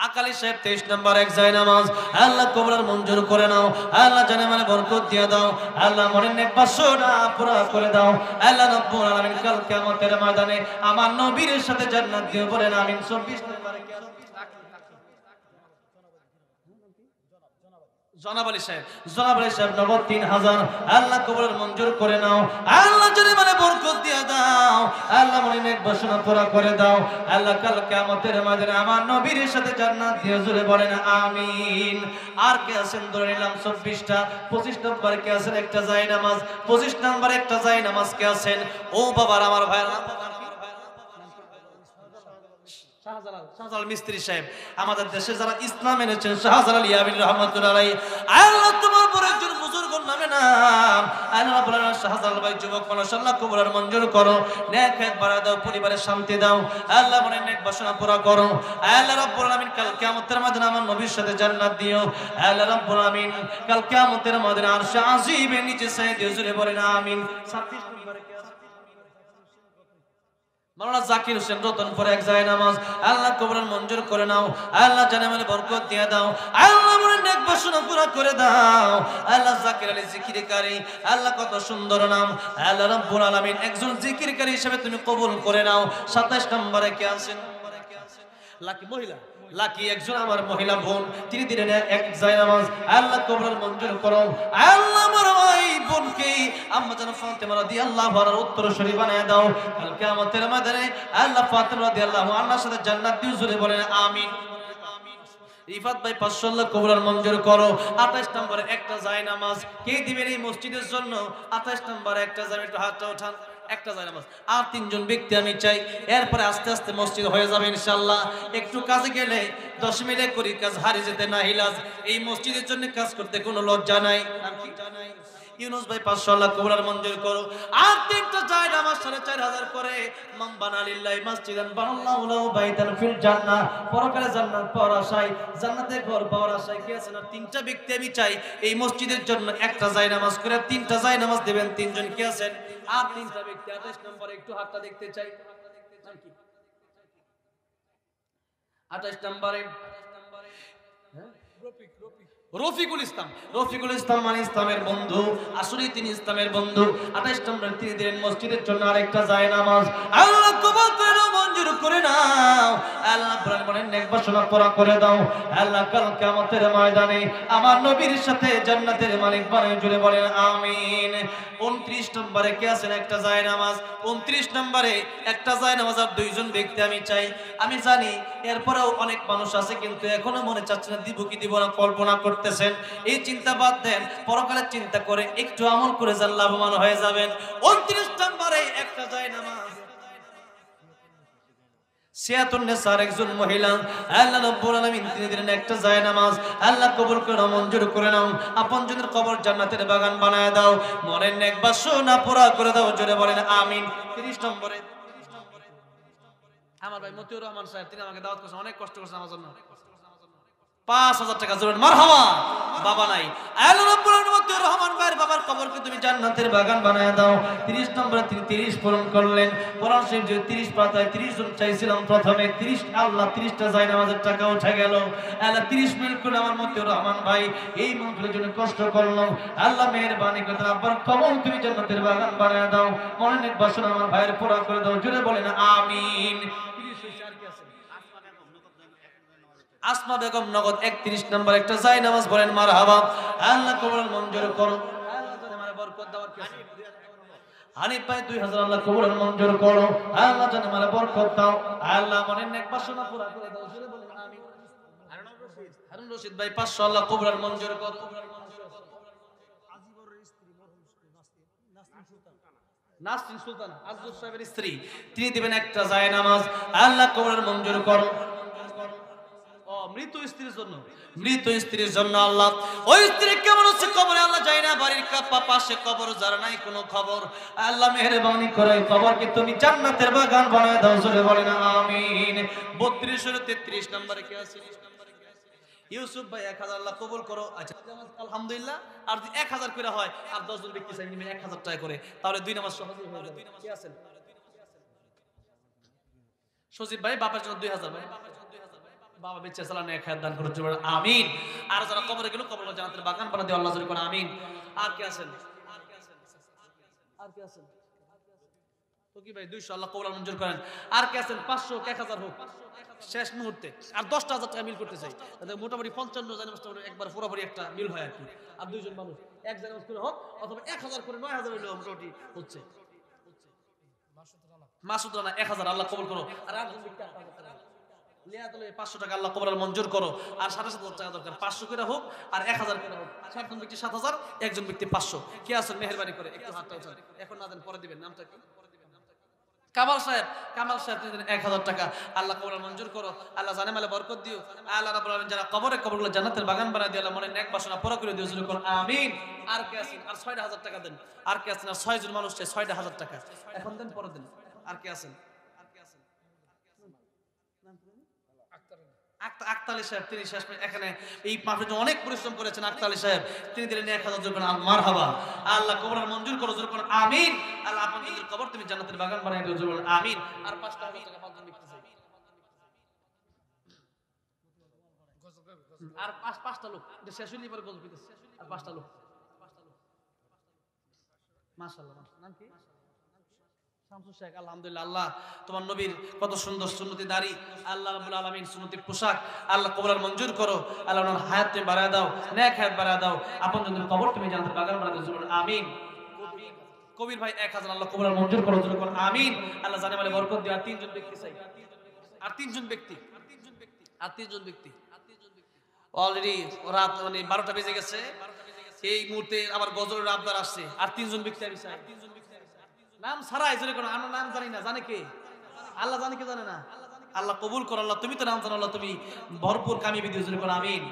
আকালি সাহেব 23 নম্বর এক যায় নামাজ। আল্লাহ কবর মঞ্জুর করে নাও, আল্লাহ জানে মানে বরকত দিয়ে দাও, আল্লাহ মনের নেক বাসনা পুরা করে দাও। আল্লাহ রাব্বুল আলামিন কাল কিয়ামতের ময়দানে আমার নবীর সাথে জান্নাত দিয়ে বলেন আমিন। 24 নম্বরে জনাব আলী সাহেব নগদ 3000, আল্লাহ কবর মঞ্জুর করে নাও, আল্লাহ জানে মানে বরকত দিয়ে দাও, আল্লাহ মনে নেক বাসনা পুরা করে দাও। আল্লাহ কাল কিয়ামতের ময়দানে আমার নবীর সাথে জান্নাত দিয়ে জুড়ে বলেন আমিন। আর কে আছেন? ধরে নিলাম 24টা। 25 নম্বরে কে আছেন? একটা যায় নামাজ। 25 নম্বরে একটা যায় নামাজ কে আছেন? ও বাবার আমার ভাইরা শাহজালাল মিস্ত্রি সাহেব, আমাদের দেশে যারা ইসলাম এনেছেন শাহজালাল ইয়ামিন রাহমাতুল্লাহ আলাইহি, আল্লাহ তোমার পরে একজন বুজুর্গর নামে নাম আল্লাহ বলেন শাহজালাল ভাই যুবক মানুষ, আল্লাহ কবুল মঞ্জুর করো, নেক হায়াত বাড়া দাও, পরিবারে শান্তি দাও, আল্লাহ বলেন নেক বাসনা পুরা করো, আল্লাহ রাব্বুল আলামিন কাল কিয়ামতের ময়দানে আমার নবীর সাথে জান্নাত দিও, আল্লাহ রাব্বুল আলামিন কাল কিয়ামতের ময়দানে আরশে আজিমের নিচে সাইয়ে জুরে বলেন আমিন। 36 নম্বরে মাওলানা জাকির হোসেন রতনপুরে এক যায় নামাজ, আল্লাহ কবুল মঞ্জুর করে নাও, আল্লাহ জানেমালে বরকত দিয়ে দাও, আল্লাহ মনে নেক বাসনা পুরা করে দাও, আল্লাহ জাকির আলী জিকিরকারী, আল্লাহ কত সুন্দর নাম, আল্লাহ রাব্বুল আলামিন একজন জিকিরকারী হিসেবে তুমি কবুল করে নাও। 27 নম্বরে কে আছেন? লাকি মহিলা, লাকি একজন আমার মহিলা বোন, তিনি দিলেন এক যায় নামাজ, আল্লাহ কবুল মঞ্জুর করো, আল্লাহ আমার ওই বোনকে আম্মা জান ফাতেমা রাদিয়াল্লাহু আনহার উত্তরসূরি বানায় দাও, কাল কিয়ামতের ময়দানে আল্লাহ ফাতেমা রাদিয়াল্লাহু আনহার সাথে জান্নাত দিও, জোরে বলেন আমিন। রিফাত ভাই 500 আল্লাহ কবুল মঞ্জুর করো। 28 নম্বরে একটা যায় নামাজ কে দিবেন এই মসজিদের জন্য? 28 নম্বরে একটা যায়, একটু হাতটা ওঠান, একটা যায় নামাজ। আর 3 জন ব্যক্তি আমি চাই, এরপরে আস্তে আস্তে মসজিদ হয়ে যাবে ইনশাআল্লাহ। একটু কাজে গেলে 10 মিনিট করি কাজ হারিয়ে যেতে না হিলাজ, এই মসজিদের জন্য কাজ করতে কোনো লজ্জা নাই। নাম কি জানাই? ইউনুস ভাই 500 আল্লাহ কবুল মঞ্জুর করো। আর 3টা যায় নামাজ 4500 করে মান বানা লিল্লাহি মসজিদান বানাল্লাহু লাহু বাইতান ফিল জান্নাহ, পরকালে জান্নাত পাওয়ার আশায়, জান্নাতে ঘর পাওয়ার আশায় কি আছেন? আর 3টা ব্যক্তি আমি চাই এই মসজিদের জন্য একটা যায় নামাজ করে 3টা যায় নামাজ দিবেন। 3 জন কি আছেন? আর 3টা ব্যক্তি 28 নম্বরে একটু হাতটা দেখতে চাই। নাম কি? 28 নম্বরে রফিকুল ইসলাম। রফিকুল ইসলাম মানে ইসলামের বন্ধু, আসলে তিনি ইসলামের বন্ধু। 28 নম্বরে তিনি দিলেন মসজিদের জন্য আরেকটা যায় নামাজ, আল্লাহ কবুল করে মঞ্জুর করে নাও, আল্লাহ বলেন নেক বাসনা পুরা করে দাও, আল্লাহ কাল কিয়ামতের ময়দানে আমার নবীর সাথে জান্নাতের মালিক বানায়, জুড়ে বলেন আমিন। 29 নম্বরে কে আছেন? একটা যায় নামাজ। 29 নম্বরে একটা যায় নামাজ আর 2 জন ব্যক্তি আমি চাই। আমি জানি এরপরেও অনেক মানুষ আছে কিন্তু এখনো মনে চাচ্ছে না দিব কি দিব না, কল্পনা করতেছেন। এই চিন্তা বাদ দেন, পরকালের চিন্তা করে একটু আমল করে যান, লাভবান হয়ে যাবেন। 29 নম্বরে একটা যায় নামাজ 76 নেসার একজন মহিলা, আল্লাহ রাব্বুল আলামিন তিনি দিলেন একটা যায় নামাজ, আল্লাহ কবুল করে মঞ্জুর করে নাও, আপনজনের কবর জান্নাতের বাগান বানায় দাও, মনের নেক বাসনা পুরা করে দাও, জোরে বলেন আমিন। 30 নম্বরে আমার ভাই মতিউর রহমান সাহেব, তিনি আমাকে দাওয়াত করেছেন, অনেক কষ্ট করেছেন আমার জন্য। 5000 টাকা জোরে মারহাবা। বাবা নাই, আল্লাহ রাব্বুল আলামিন মতিউর রহমান ভাইয়ের বাবার কবরকে তুমি জান্নাতের বাগান বানায় দাও। 30 নম্বরে তিনি 30 পূরণ করলেন। কোরআন শরীফ যে 30 পাতায় 30 জন চাইছিলাম প্রথমে, 30 আল্লাহ 30টা যায় নামাজের টাকা উঠে গেল। আল্লাহ 30 মিনিট করে আমার মতিউর রহমান ভাই এই মাহফিলের জন্য কষ্ট করলো, আল্লাহ মেহেরবানি করে তার আব্বার কবর তুমি জান্নাতের বাগান বানায় দাও, মনের নেক বাসনা আমার ভাইয়ের পুরা করে দাও, জোরে বলেন আমিন। আসমা বেগম নগদ 31 নম্বর একটা যায় নামাজ, বলেন মারহাবা, আল্লাহ কবুল মঞ্জুর করো, আল্লাহ জানে মানে বরকত দেওয়ার কি আছে। হানিফ ভাই 2000 আল্লাহ কবুল মঞ্জুর করো, আল্লাহ জানে মানে বরকত দাও, আল্লাহ মনের নেক বাসনা পুরা করে দাও, জোরে বলেন আমিন। হারুন রশিদ ভাই 500 আল্লাহ কবুল মঞ্জুর করো। নাসরিন সুলতানা আজদুর সাহেবের স্ত্রী, তিনি দিবেন একটা যায় নামাজ, আল্লাহ কবুল মঞ্জুর করো। মৃত স্ত্রীর জন্য, মৃত স্ত্রীর জন্য আল্লাহ ওই স্ত্রী কেমন হচ্ছে কবরে, আল্লাহ যায় না, বাড়ির পাশে কবর, যারা নাই কোনো খবর, আল্লাহ মেহেরবানি করে কবরকে তুমি জান্নাতের বাগান বানায় দাও, জোরে বলেন আমিন। 32 ও 33 নম্বরে কে আছে? ইউসুফ ভাই 1000 আল্লাহ কবুল করো। আচ্ছা আলহামদুলিল্লাহ, আর যদি 1000 করে হয় আর 10 জন ব্যক্তি চাই নেবেন 1000 টাকা করে, তাহলে 2 নামাজ সহজেই হয়ে যাবে। কে আছেন? সজীব ভাই বাবার জন্য 2000 ভাই, বাবা বেঁচে চালানো এক হায়াত দান করে, আমিন। আর যারা কবরে গেল কবর জান্নাতের বাগান বানায় দিও, আল্লাহ জোরে করে আমিন। আর কে আছেন? আর কে আছেন? তো কি ভাই 200 আল্লাহ কবুল মঞ্জুর করেন। আর কে আছেন? 500 1000 হোক শেষ মুহূর্তে, আর 10,000 টাকা মিল করতে চাই, তাহলে মোটামুটি 55 জানি একবার পুরোপুরি একটা মিল হয় আর কি। আর 2 জন মানুষ এক জানাজ করে হোক, অথবা 1000 করে 9000 হইলো মোটামুটি হচ্ছে। মাসুদ রানা 1000 আল্লাহ কবুল করো। আর একজন ব্যক্তি 8000 টাকা লিয়া দিলে 500 টাকা আল্লাহ কবুল মঞ্জুর করো। আর 7,500 টাকা দরকার, 500 করে হোক আর 1000 করে হোক, 7জন ব্যক্তি 7000, একজন ব্যক্তি 500। কে আছেন মেহেরবানি করে একটু হাতটা উঠান, এখন না দেন পরে দিবেন। নামটা কি? কামাল সাহেব তিনি দিলেন 1000 টাকা। আল্লাহ কবুল মঞ্জুর করো, আল্লাহ জানে মালে বরকত দিও, আল্লাহ রাব্বুল আলামিন যারা কবরগুলো জান্নাতের বাগান বানায় দিও, আল্লাহ মনে নেক বাসনা পুরো করে দিও, জোরে করুন আমিন। আর কে আছেন? আর 6000 টাকা দেন। আর কে আছেন? আর 6 জন মানুষ চাই 6000 টাকা। এখন দেন, পরে দেন। আর কে আছেন? আক্তার আলী সাহেব, তিনি শেষ এখানে এই মাহফিলে অনেক পরিশ্রম করেছেন। আক্তার আলী সাহেব তিনি দিলেন 1000 জোরে করুন মারহাবা। আল্লাহ কবর মঞ্জুর করো, জোরে করুন আমিন। আল্লাহ আপনাদের কবর তুমি জান্নাতের বাগান বানায় দিও, জোরে করুন আমিন। আর 5000 টাকা পাঁচজন ব্যক্তি চাই। আর পাঁচটা লোক শেষ হইলে পরে গজল দিতেছে। আর 5টা লোক, মাশাআল্লাহ। নাম কি? শামসুল শেখ। আলহামদুলিল্লাহ, আল্লাহ তোমার নবীর কত সুন্দর সুন্নতি দাড়ি, আল্লাহ রাব্বুল আলামিন সুন্নতি পোশাক, আল্লাহ কবর মঞ্জুর করো, আল্লাহ ওনার হায়াত তুমি বাড়ায় দাও, নেক হায়াত বাড়ায় দাও, আপনজনদের কবর তুমি জান্নাতের বাগান বানায় দাও, জোরে বলুন আমিন। কবির ভাই 1000, আল্লাহ কবর মঞ্জুর করো, জোরে বলুন আমিন। আল্লাহ জানে মালে বরকত দিও। আর 3 জন ব্যক্তি চাই। আর 3 জন ব্যক্তি অলরেডি রাত মানে 12টা বেজে গেছে। এই মুহূর্তে আবার গজলের আবদার আসছে। আর 3 জন ব্যক্তি আমি চাই। নাম ছাড়াই জোরে করো, আমরা নাম জানি না, জানে কে? আল্লাহ জানে, কে জানে না? আল্লাহ কবুল করো, আল্লাহ তুমি তো নাম জানো, আল্লাহ তুমি ভরপুর কামিয়ে দিও, জোরে করো আমিন।